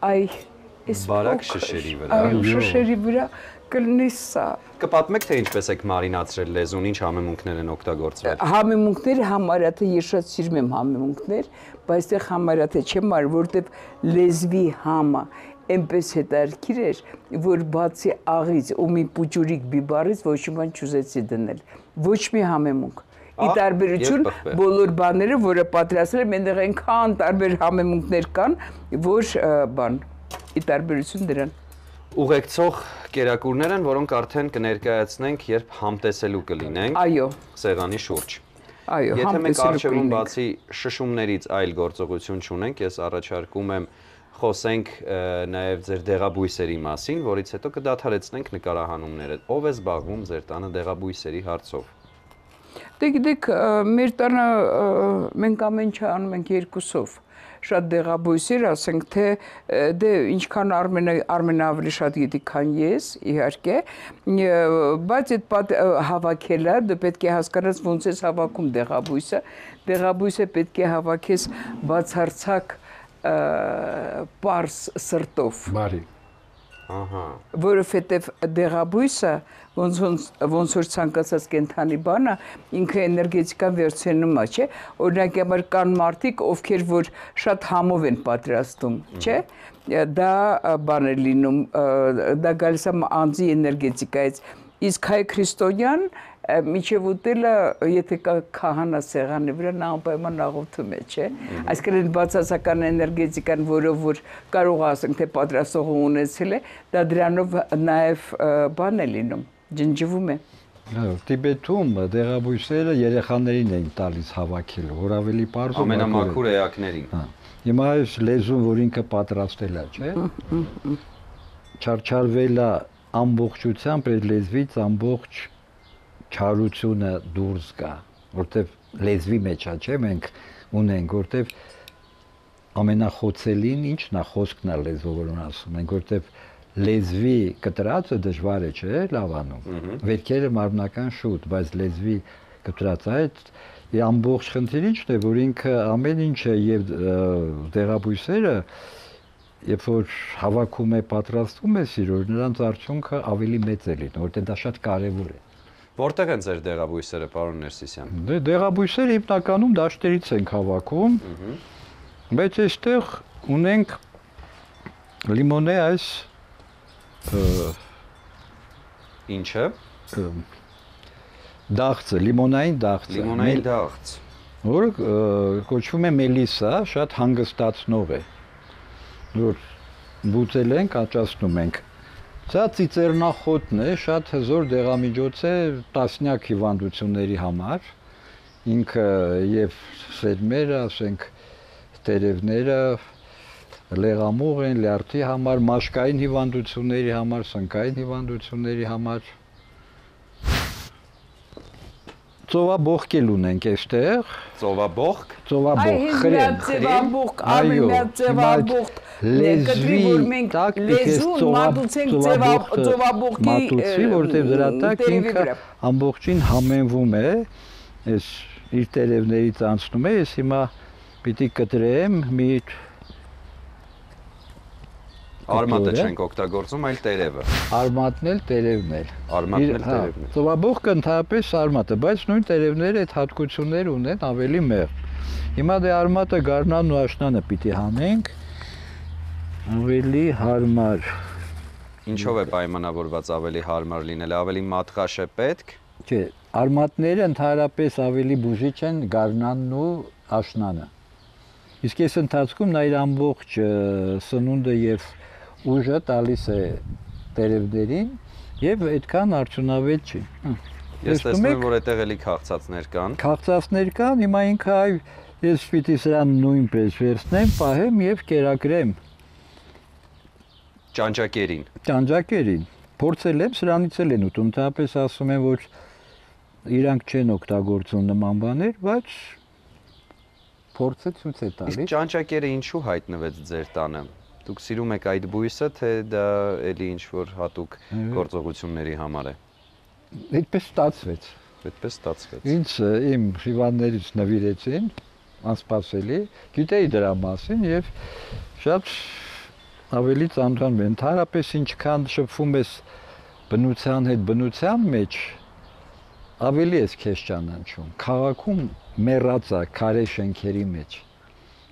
այս բարակ շշերի վրա։ Այո, շշերի վրա կլինի սա։ Կպատմեք, թե ինչպես եք մարինացրել լեզուն, ինչ համեմունքներ են օգտագործվել։ Համեմունքները համարյա թե ես շատ սիրում եմ համեմունքներ, բայց այստեղ համարյա թե չեմ արել, որովհետև լեզվի համը այնպես հետաքրքիր էր, որ բացի աղից ու մի պուճուրիկ բիբարից ոչ մի բան չուզեցի դնել, ոչ մի համեմունք։ Ի տարբերություն բոլոր բաները, որը պատրաստել եմ, այնտեղ այնքան տարբեր համեմունքներ կան, որ բան, ի տարբերություն դրան։ Ուղեկցող կերակուրներ են, որոնք արդեն կներկայացնենք, երբ համտեսելու կլինենք։ Այո։ Սեղանի շուրջ։ Այո, եթե մենք առջևում բացի շշումներից այլ գործողություն չունենք, ես առաջարկում եմ խոսենք նաև ձեր դեղաբույսերի մասին, որից հետո կդադարեցնենք նկարահանումները։ Ով է զբաղվում ձեր տանը դեղաբույսերի հարցով։ Դե գիտեք, մեր տանը մենք ամեն ինչ անում ենք երկուսով։ Շատ դեղաբույսեր, ասենք թե դե ինչքան Արմենը ավելի շատ գիտի, քան ես, իհարկե, բայց այդ հավաքելը դու պետք է հասկանաս ոնց ես հավաքում դեղաբույսը։ Դեղաբույսը պետք է հավաքես բացարձակ պարս սրտով։ Բարի։ Ահա։ Որովհետև դեղաբույսը ոնց որ ցանկացած կենթանի բանը ինքը էներգետիկան վերցնում է, չէ՞։ Օրինակ համար կան մարդիկ, ովքեր որ շատ համով են պատրաստում, չէ՞։ Դա բան է լինում, դա գալիս է անձի էներգետիկայից։ Իսկ հայ քրիստոնյան միջև ուտելը, եթե կա քահանա սեղանի վրա, նա անպայման աղոթում է, չէ՞։ Այսինքն բացասական էներգետիկան, որով որ կարող ասենք թե պատրաստողը ունեցել է, դա դրանով նաև բան է լինում, ջնջվում է։ Տիբեթում դեղաբույսերը երեխաներին էին տալիս հավաքել, որ ավելի պարզ ամենամաքուր էակներին։ Հիմա այս լեզուն, որ ինքը պատրաստել է, չէ՞։ Չարչարվել է ամբողջությամբ այդ լեզվից ամբողջ չարությունը դուրս գա, որտեվ լեզվի մեջ է, չէ՞, մենք ունենք, որտեվ ամենախոցելին ինչն է, խոսքն է լեզվով որ ասում ենք, որտեվ լեզվի կտրածը դժվար է, չէ՞, լավանում։ Վերքերը մարմնական շուտ, բայց լեզվի կտրածը այդ ամբողջ խնդիրը ինչն է, որ ինքը ամեն ինչը եւ դեղաբույսերը երբ որ հավաքում է, պատրաստում է սիրոր, նրանց արդյունքը ավելի մեծ է լինում, որտեղ դա շատ կարևոր է։ Որտեղ են ձեր դեղաբույսերը, պարոն Ներսիսյան։ Դե դեղաբույսերը հիմնականում դաշտերից ենք հավաքում, բայց այստեղ ունենք լիմոնե այս ինչը։ Դաղձը, լիմոնային դաղձը։ Լիմոնային դաղձ։ Որը կոչվում է մելիսա, շատ հանգստացնող է։ Որ բուծել ենք, աճացնում ենք։ Սա ծիծեռնախոտն է, շատ հզոր դեղամիջոց է տասնյակ հիվանդությունների համար։ Ինքը եւ սերմերը, ասենք, տերևները, լեղամուղ են, լյարդի համար, մաշկային հիվանդությունների համար, սնկային հիվանդությունների համար։ Ծովաբողք էլ ունենք այստեղ։ Ծովաբողք։ Ծովաբողք, խրեմ։ Ծովաբողք, արմենիա ծովաբողք։ Լեզվի տակ լեզուն մատուցենք ծովաբողքի մատուցի, որտեղ դրա տակ ինքը ամբողջին համենվում է, այս իր տերևներից անցնում է, ես հիմա պիտի կտրեմ մի Արմատը չենք օգտագործում, այլ տերևը։ Արմատն էլ տերևն էլ։ Արմատն էլ տերևն էլ։ Ծովաբողքը ընդհանրապես արմատը, բայց նույն տերևները այդ հատկություններ ունեն ավելի մեղ։ Հիմա դե արմատը գարնանն ու աշնանը պիտի հանենք։ Ավելի հարմար։ Ինչով է պայմանավորված ավելի հարմար լինելը, ավելի մատղաշ է պետք։ Չէ, արմատները ընդհանրապես ավելի բուժիչ են գարնանն ու աշնանը։ Իսկ այս ընթացքում նա իր ամբողջ սնունդը եւ ուժը տալիս է տերևներին եւ այդքան արդյունավետ չի։ Ես տեսնում եմ, որ այդտեղ էլի քաղցածներ կան։ Քաղցածներ կան, հիմա ինքը այ ես պիտի սրան նույնպես վերցնեմ, պահեմ եւ կերակրեմ։ Ճանճակերին։ Ճանճակերին։ Փորձել եմ, սրանից էլ են ուտում, ընդհանրապես ասում են, որ իրանք չեն օգտագործում նման բաներ, բայց փորձը ցույց է տալիս։ Իսկ ճանճակերը ինչու հայտնվեց ձեր տանը։ Դուք սիրում եք այդ բույսը, թե դա էլի ինչ-որ հատուկ գործողությունների համար է։ Այդպես ստացվեց։ Այդպես ստացվեց։ Ինձ իմ հիվանդներից նվիրեցին, անսպասելի, գիտեի դրա մասին եւ շատ ավելի ծանոթանում եմ։ Ընդհանրապես ինչքան շփվում ես բնության հետ, բնության մեջ ավելի ես քեզ ճանաչում։ Քաղաքում մեռած է քարե շենքերի մեջ։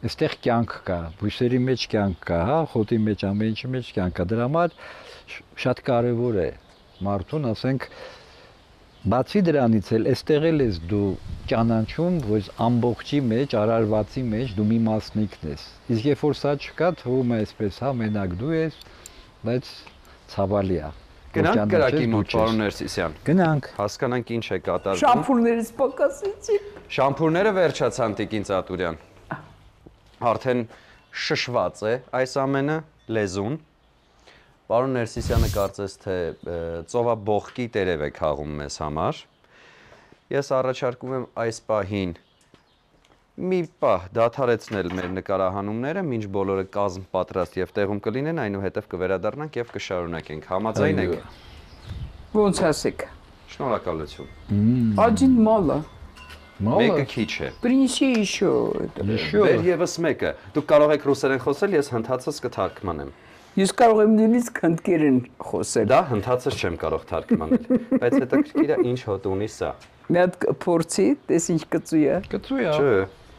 Այստեղ կյանք կա, բույսերի մեջ կյանք կա, հա, խոտի մեջ, ամեն ինչի մեջ կյանք կա։ Դրա համար շատ կարևոր է մարդուն, ասենք, բացի դրանից էլ այստեղ էլ ես դու ճանաչում, որ ամբողջի մեջ, արարվածի մեջ դու մի մասնիկն ես։ Իսկ երբ որ սա չկա, թվում է այսպես, հա, մենակ դու ես, բայց ցավալի է։ Գնանք կրակի մոտ, պարոն Ներսիսյան։ Գնանք։ Հասկանանք ինչ է կատարվում։ Շամփուրներից պակասեցի։ Շամփուրները վերջացան Տիկին Ծատուրյան։ Արդեն շշված է այս ամենը լեզուն։ Պարոն Ներսիսյանը կարծես թե ծովաբողքի տերև է քաղում մեզ համար։ Ես առաջարկում եմ այս պահին մի պահ դադարեցնել մեր նկարահանումները, մինչ բոլորը կազմ պատրաստ եւ տեղում կլինեն, այնուհետեւ կվերադառնանք եւ կշարունակենք։ Համաձայն եք։ Ոնց ասեք։ Շնորհակալություն։ Один мало։ Մեկը քիչ է։ Принеси еще это։ Բեր եւս մեկը։ Դուք կարող եք ռուսերեն խոսել, ես հնդածս կթարգմանեմ։ Ես կարող եմ նույնիսկ քնդկերեն խոսել։ Դա հնդածը չեմ կարող թարգմանել, բայց հետաքրքիր է ինչ հոտ ունի սա։ Մի հատ փորձի, տես ինչ կծու է։ Կծու է։ Չէ,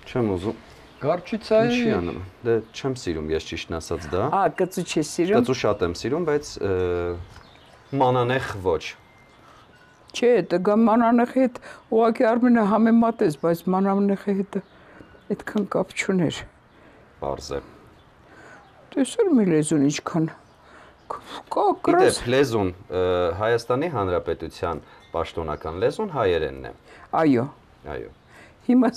չեմ ուզում։ Գարչիցայի։ Ինչի անում։ Դե չեմ սիրում ես ճիշտն ասած դա։ Կծու չես սիրում։ Կծու շատ եմ սիրում, բայց մանանեխ ոչ։ Չէ, դա մանանեխի հետ ուղղակի Արմենը համեմատես, բայց մանանեխի հետ այդքան կապ չուներ։ Պարզ է։ Տեսել մի լեզուն ինչքան Գիտեք, լեզուն Հայաստանի Հանրապետության պաշտոնական լեզուն հայերենն է։ Այո։ Այո։ Հիմա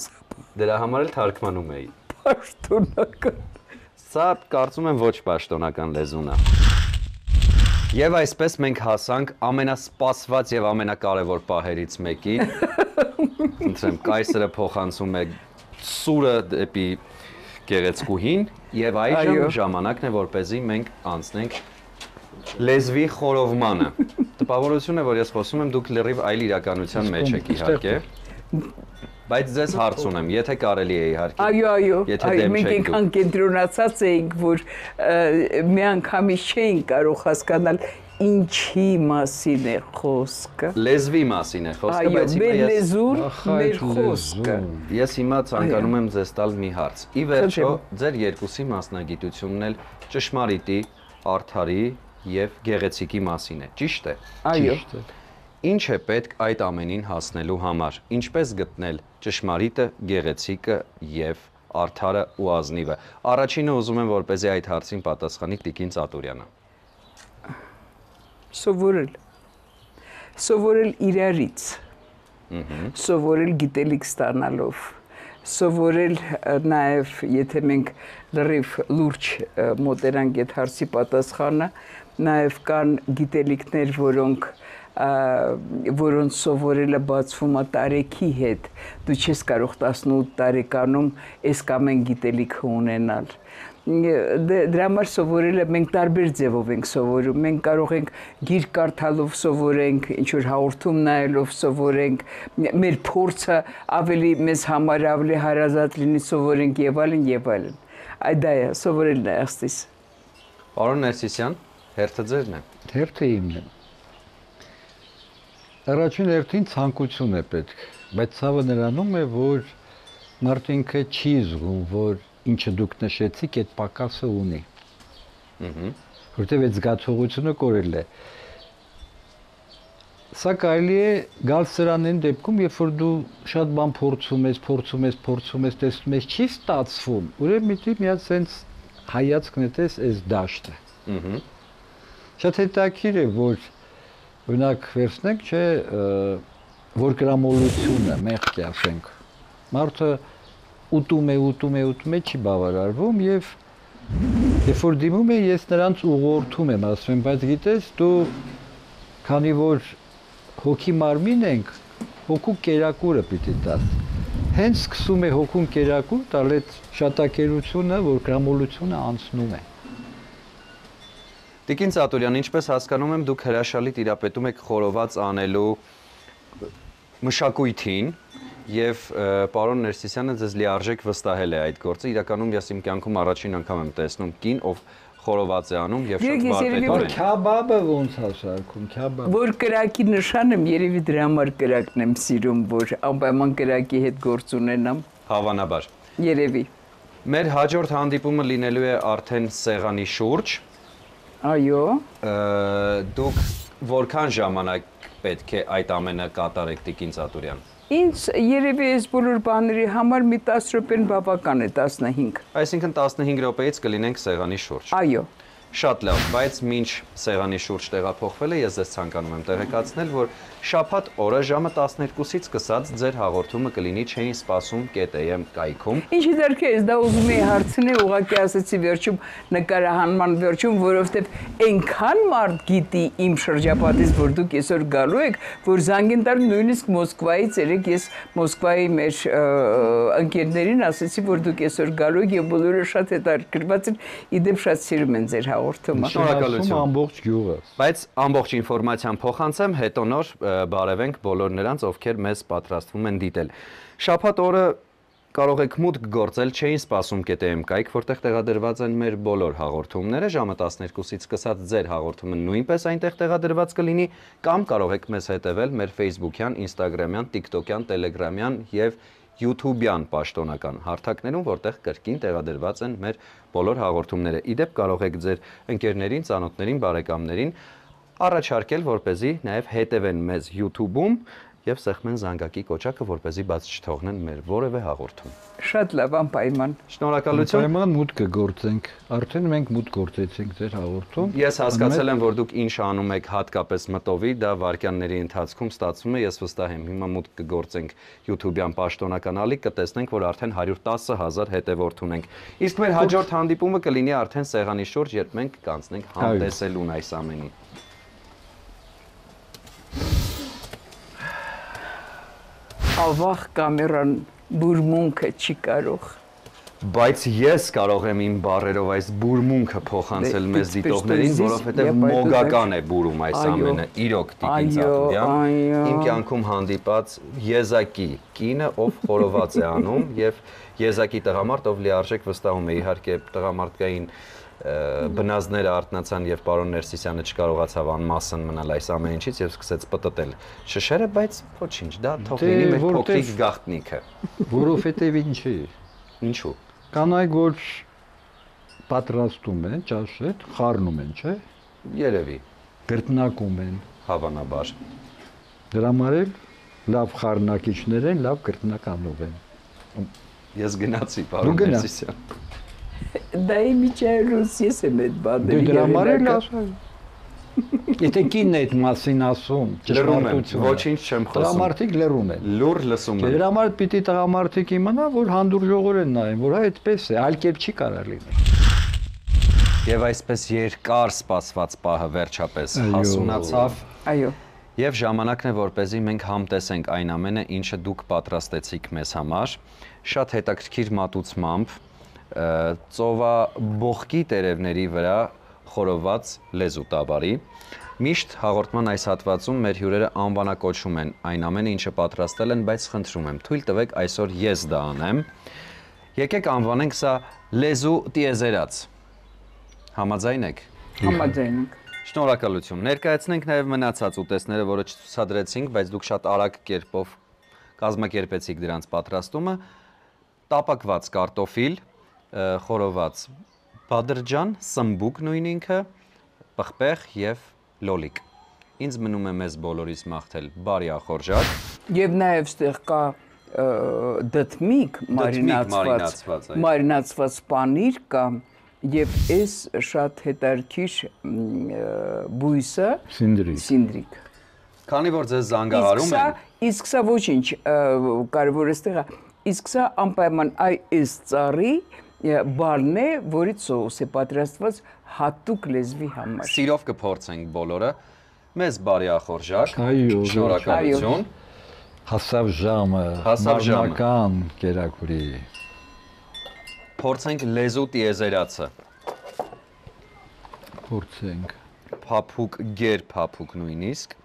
Դրա համար էլ թարգմանում էի։ Պաշտոնական։ Սա կարծում եմ ոչ պաշտոնական լեզուն է։ Եվ այսպես մենք հասանք ամենասպասված եւ ամենակարևոր պահերից մեկին։ Ընտրեմ կայսրը փոխանցում է սուրը դեպի գեղեցկուհին եւ այժմ ժամանակն է որպեսզի մենք անցնենք լեզվի խորովմանը։ Տպավորություն է որ ես խոսում եմ դուք լրիվ այլ իրականության մեջ եք իհարկե։ Բայց ձեզ հարց ունեմ, եթե կարելի է իհարկե։ Այո, մենք այնքան կենտրոնացած էինք, որ մի անգամից չէինք կարող հասկանալ ինչի մասին է խոսքը։ Լեզվի մասին է խոսքը, բայց մեր լեզուն, մեր խոսքը։ Ես հիմա ցանկանում եմ ձեզ տալ մի հարց։ Ի վերջո, ձեր երկուսի մասնագիտությունն էլ ճշմարիտի, արդարի եւ գեղեցիկի մասին է, ճիշտ է։ Այո։ Ինչ է պետք այդ ամենին հասնելու համար։ Ինչպես գտնել ճշմարիտը, գեղեցիկը եւ արդարը ու ազնիվը։ Առաջինը ուզում եմ որպեսզի այդ հարցին պատասխանի Տիկին Ծատուրյանը։ Սովորել իրարից։ Սովորել գիտելիք ստանալով։ Սովորել նաեւ, եթե մենք լրիվ լուրջ մոտենանք այդ հարցի պատասխանը, նաեւ կան գիտելիքներ, որոնց սովորելը բացվում է տարեքի հետ, դու չես կարող 18 տարեկանում այս կամ այն գիտելիքը ունենալ։ Դրա համար սովորելը մենք տարբեր ձևով ենք սովորում, մենք կարող ենք գիրք կարդալով սովորենք, ինչ-որ հաղորդում նայելով սովորենք, մեր փորձը ավելի մեզ համար ավելի հարազատ լինի սովորենք եւ այլն եւ այլն։ Այդ դա է, սովորելն է աստիս։ Պարոն Ներսիսյան, հերթը ձերն է։ Հերթը իմն է։ Առաջին հերթին ցանկություն է պետք, բայց ցավը նրանում է, որ մարդը ինքը չի զգում, որ ինչը դուք նշեցիք, այդ պակասը ունի։ Որտեւ այդ զգացողությունը կորել է։ Սա կարելի է գալ սրանին դեպքում, երբ որ դու շատ բան փորձում ես, տեսնում ես, չի ստացվում, ուրեմն միտի մի հատ sense հայացք նետես այս դաշտը։ Շատ հետաքրքիր է, որ օրինակ վերցնենք, չէ, որ գրամոլությունը, մեղք է, ասենք։ Մարդը ուտում է, չի բավարարվում եւ երբ որ դիմում է, ես նրանց ուղղորդում եմ, ասում եմ, բայց գիտես, դու քանի որ հոգի մարմին ենք, հոգու կերակուրը պիտի տաս։ Հենց սկսում է հոգուն կերակուր տալ այդ շատակերությունը, որ գրամոլությունը անցնում է։ Տիկին Ծատուրյան, ինչպես հասկանում եմ, դուք հրաշալի տիրապետում եք խորոված անելու մշակույթին եւ պարոն Ներսիսյանը ձեզ լիարժեք վստահել է այդ գործը։ Իրականում ես իմ կյանքում առաջին անգամ եմ տեսնում կին, ով խորոված է անում եւ շատ վարպետ։ Քյաբաբը ոնց է շարքում, քյաբաբ։ Որ կրակի նշան եմ, երևի դրա համար կրակն եմ սիրում, որ անպայման կրակի հետ գործ ունենամ։ Հավանաբար։ Երևի։ Մեր հաջորդ հանդիպումը լինելու է արդեն սեղանի շուրջ։ Այո։ Դուք որքան ժամանակ պետք է այդ ամենը կատարեք, Տիկին Ծատուրյան։ Ինձ երևի այս բոլոր բաների համար մի 10 րոպեն բավական է, 15։ Այսինքն 15 րոպեից կլինենք սեղանի շուրջ։ Այո։ Շատ լավ, բայց մինչ սեղանի շուրջ տեղափոխվել է, ես ձեզ ցանկանում եմ տեղեկացնել, որ շաբաթ օրը ժամը 12-ից սկսած ձեր հաղորդումը կլինի Չէին սպասում ԿՏՄ կայքում։ Ինչի դեռ ես դա ուզում եի հարցնել, ուղղակի ասացի վերջում նկարահանման վերջում, որովհետև այնքան մարդ գիտի իմ շրջապատից, որ դուք այսօր գալու եք, որ զանգին տար նույնիսկ Մոսկվայից երեք ես Մոսկվայի մեր ընկերներին ասացի, որ դուք այսօր գալու եք եւ բոլորը շատ հետաքրքրված են, իդեպ շատ սիրում են ձեր հաղորդումը։ Շնորհակալություն ամբողջ գյուղը։ Բայց ամբողջ ինֆորմացիան փոխանցեմ, հետո նոր բարևենք բոլոր նրանց, ովքեր մեզ պատրաստվում են դիտել։ Շաբաթ օրը Կարող եք մուտք գործել չէին սպասում կետեմ կայք, որտեղ տեղադրված են մեր բոլոր հաղորդումները, ժամը 12-ից սկսած ձեր հաղորդումը նույնպես այնտեղ տեղադրված կլինի, կամ կարող եք մեզ հետևել մեր Facebook-յան, Instagram-յան, TikTok-յան, Telegram-յան եւ YouTube-յան պաշտոնական հարթակներում, որտեղ կրկին տեղադրված են մեր բոլոր հաղորդումները։ Իդեպ կարող եք ձեր ընկերներին, ծանոթներին, բարեկամներին առաջարկել, որպեսզի նաև հետևեն մեզ YouTube-ում եւ սեղմեն զանգակի կոճակը, որպեսզի բաց չթողնեն մեր որևէ հաղորդում։ Շատ լավ, անպայման։ Շնորհակալություն։ Անպայման մուտք կգործենք։ Արդեն մենք մուտք գործեցինք ձեր հաղորդում։ Ես հասկացել եմ, որ դուք ինչ անում եք հատկապես մտովի, դա վարքյանների ընթացքում ստացվում է, ես վստահ եմ։ Հիմա մուտք կգործենք YouTube-յան պաշտոնական ալիք, կտեսնենք, որ արդեն 110,000 հետևորդ ունենք։ Իսկ մեր հաջորդ հանդիպումը կլինի արդեն սեղանի շուրջ, երբ մենք կանցնենք համտեսելուն այս ամենին։ Ավաղ կամերան բուրմունքը չի կարող։ Բայց ես կարող եմ իմ բառերով այս բուրմունքը փոխանցել մեզ դիտողներին, որովհետև մոգական է բուրում այս ամենը, իրոք Տիկին Ծաղրյան, իմ կյանքում հանդիպած եզակի կինը, ով խորոված է անում եւ եզակի տղամարդ, ով լիարժեք վստահում է, իհարկե տղամարդկային բնազդները արթնացան եւ պարոն Ներսիսյանը չկարողացավ անմասն մնալ այս ամեն ինչից եւ սկսեց պտտել շշերը, բայց ոչինչ, դա թող լինի մեր փոքրիկ գաղտնիքը։ Որովհետեւ ինչի։ Ինչու։ Կանայք որ պատրաստում են ճաշետ, խառնում են, չէ։ Երևի։ Կրտնակում են, հավանաբար։ Դրա համար էլ լավ խառնակիչներ են, լավ կրտնականով են։ Ես գնացի, պարոն Ներսիսյան։ Դա իմիջայլուց ես եմ այդ բաները։ Դրա համար էլ ասում։ Եթե կինն է այդ մասին ասում, ճշմարտություն, ոչինչ չեմ խոսում։ Տղամարդիկ լռում են։ Լուր լսում են։ Դրա համար պիտի տղամարդիկ իմանա, որ հանդուրժողոր են նայում, որ այդպես է, այլ կերպ չի կարող լինել։ Եվ այսպես երկար սպասված պահը վերջապես հասունացավ։ Այո։ Եվ ժամանակն է, որպեսզի մենք համտեսենք այն ամենը, ինչը դուք պատրաստեցիք մեզ համար, շատ հետաքրքիր մատուցմամբ, ծովաբողկի տերևների վրա խորոված լեզու տավարի։ Միշտ հաղորդման այս հատվածում մեր հյուրերը անվանակոչում են այն ամենը, ինչը պատրաստել են, բայց խնդրում եմ, թույլ տվեք այսօր ես դա անեմ։ Եկեք անվանենք սա լեզու տիեզերած։ Համաձայն եք։ Համաձայն ենք։ Շնորհակալություն։ Ներկայացնենք նաև մնացած ուտեստները, որը չցուցադրեցինք, բայց դուք շատ արագ կերպով կազմակերպեցիք դրանց պատրաստումը։ Տապակված կարտոֆիլ, խորոված բադրջան, սմբուկ նույն ինքը, պղպեղ եւ լոլիկ։ Ինձ մնում է մեզ բոլորիս մաղթել բարի ախորժակ։ Եվ նաեւ ստեղ կա դդմիկ մարինացված պանիր կա եւ այս շատ հետարքիր բույսը սինդրիկ։ Քանի որ ձեզ զանգահարում են։ Իսկ սա ոչինչ կարևոր էստեղ է։ Իսկ սա անպայման այս ծառի բառն է, որից սոուս է պատրաստված հատուկ լեզվի համար։ Սիրով կփորձենք բոլորը։ Մեզ բարի ախորժակ։ Շնորհակալություն։ Հասավ ժամը, մարմնական կերակուրի։ Փորձենք լեզու տիեզերացը։ Փորձենք։ Փափուկ, գերփափուկ նույնիսկ։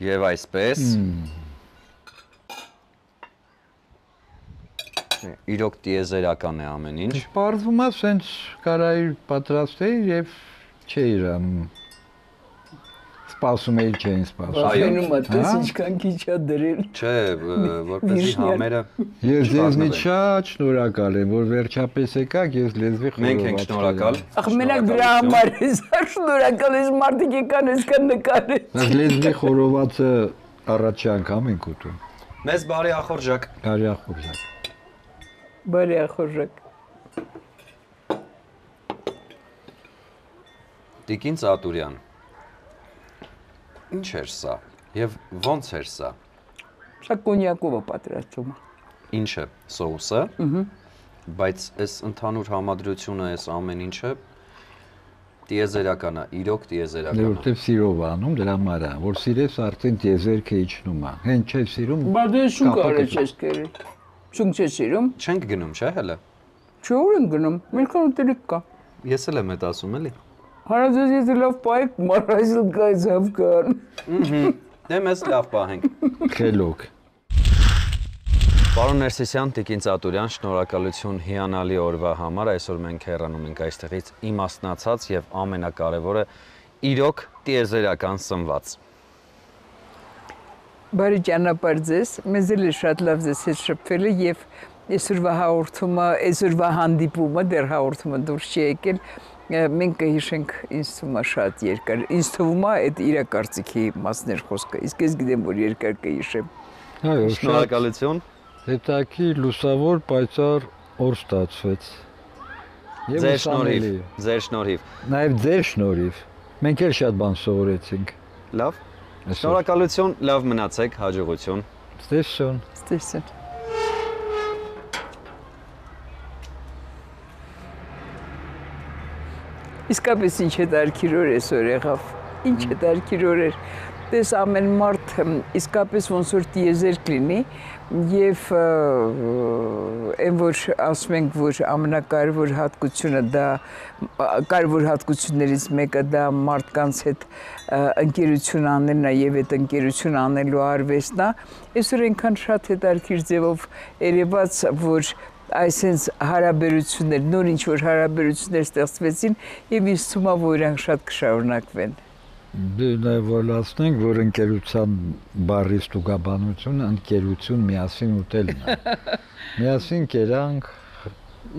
Եվ այսպես։ Իրոք տիեզերական է ամեն ինչ։ Պարզվում է, սենց կարայր պատրաստեի եւ չէր սպասում էի չէին սպասում։ Այո, այդպես ինչքան քիչ է դրել։ Չէ, որպեսզի համերը։ Ես ձեզնից շատ շնորհակալ եմ, որ վերջապես եկաք, ես լեզվի խորոված։ Մենք ենք շնորհակալ։ Ախ, մենակ դրա համար ես շնորհակալ եմ, մարդիկ եկան այսքան նկարել։ Այս լեզվի խորովածը առաջի անգամ ենք ուտում։ Մեզ բարի ախորժակ։ Բարի ախորժակ։ Բարի ախորժակ։ Տիկին Ծատուրյան։ Ինչ էր սա եւ ո՞նց էր սա։ Սա կոնյակով է պատրաստում։ Ինչը, սոուսը։ Բայց այս ընդհանուր համադրությունը, այս ամեն ինչը տիեզերական է, իրոք տիեզերական է։ Որտեվ սիրով անում դրա համար է, որ սիրես արդեն տիեզերքը իջնում է։ Հեն չէ սիրում։ Բայց դու շուկ արել ես կերի։ Շուկ չես սիրում։ Չենք գնում, չէ՞ հələ։ Չէ՞ որ ենք գնում։ Մելքան ուտելիք կա։ Ես էլ եմ այդ ասում, էլի։ Հարազատ ես լավ պայք մարազիլ կայզավ կան։ Դե մեզ լավ պահենք։ Խելոք։ Պարոն Ներսիսյան, Տիկին Ծատուրյան, շնորհակալություն հիանալի օրվա համար, այսօր մենք հեռանում ենք այստեղից իմաստնացած եւ ամենակարևորը իրոք տիեզերական սնված։ Բարի ճանապարհ ձեզ, մեզ էլ է շատ լավ ձեզ հետ շփվելը եւ այսօրվա հաղորդումը, այսօրվա հանդիպումը դեռ հաղորդումը դուրս չի եկել, մենք կհիշենք ինձ թվում է շատ երկար, ինձ թվում է այդ իր կարծիքի մասներ խոսքը, իսկ ես գիտեմ, որ երկար կհիշեմ։ Այո, շնորհակալություն։ Հետաքրքիր լուսավոր պայծառ օր ստացվեց։ Ձեր շնորհիվ։ Նաև ձեր շնորհիվ։ Մենք էլ շատ բան սովորեցինք։ Լավ։ Շնորհակալություն, լավ մնացեք, հաջողություն։ Ստեսություն։ Ստեսություն։ Իսկապես ինչ է դարքիր օր այսօր եղավ։ Ինչ է դարքիր օր էր։ Տես ամեն մարդ իսկապես ոնց որ տիեզերք լինի եւ այն որ ասում ենք որ ամենակարևոր հատկությունը դա կարևոր հատկություններից մեկը դա մարդկանց հետ ընկերություն անելն է եւ այդ ընկերություն անելու արվեստն է այսօր այնքան շատ հետաքրքիր ձևով երևաց որ այսենց հարաբերություններ նոր ինչ որ հարաբերություններ ստեղծվեցին եւ ինձ թվում է որ իրանք շատ կշարունակվեն Դե որլացնենք, որ ընկերության բառի ստուգաբանությունը ընկերություն միասին ուտելն է։ Միասին կերանք։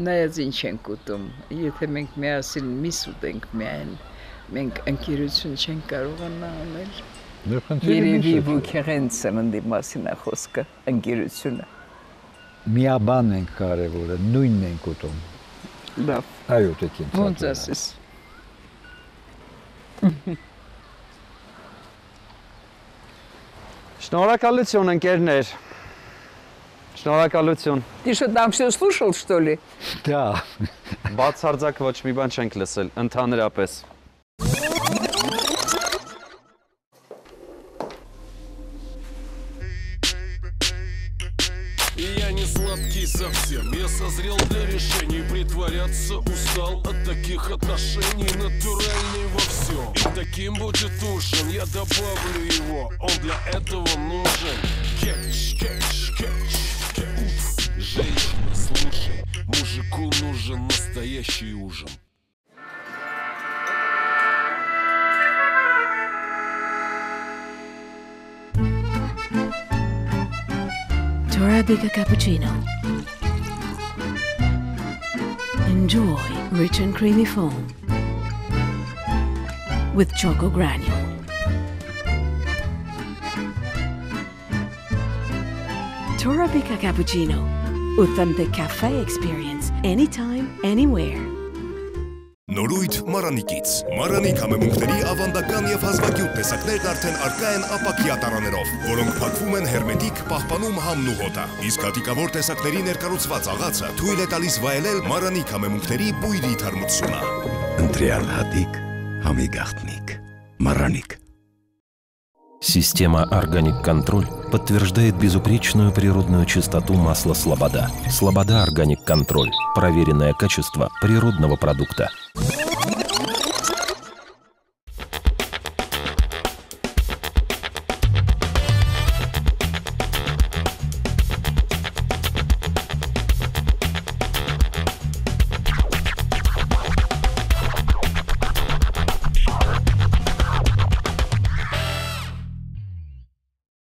Նայած ինչ ենք ուտում։ Եթե մենք միասին միս ուտենք միայն, մենք ընկերություն չենք կարողանա անել։ Երևի ոգեղեն սննդի մասին է խոսքը, ընկերությունը։ Միաբան ենք կարևորը, նույնն ենք ուտում։ Լավ։ Այո, Տիկին Ծատուրյան։ Ոնց ասես։ Շնորհակալություն ընկերներ։ Շնորհակալություն։ Ты что, там все слушал, что ли? Да. Բացարձակ ոչ մի բան չենք լսել, ընդհանրապես։ Я не сладкий совсем, я созрел для решений. Притворяться устал от таких отношений. Натуральный во всем, и таким будет ужин. Я добавлю его, он для этого нужен. Кетч, кетч, кетч, кетч. Женщина, слушай, мужику нужен настоящий ужин. Arabica cappuccino. Enjoy rich and creamy foam with choco granule. Arabica cappuccino. Authentic cafe experience anytime, anywhere. Նորույթ Մարանիկից։ Մարանիկ համեմունքների ավանդական եւ հազվագյուտ տեսակներն արդեն առկա են ապակյա տարաներով, որոնք փակվում են հերմետիկ, պահպանում համն ու հոտը։ Իսկ հատիկավոր տեսակների ներկառուցված աղացը թույլ է տալիս վայելել Մարանիկ համեմունքների բույրի թարմությունը։ Ընտրյալ հատիկ, համի գաղտնիք, Мараник. Система «Органик Контроль» подтверждает безупречную природную чистоту масла «Слобода». «Слобода Органик Контроль» – проверенное качество природного продукта.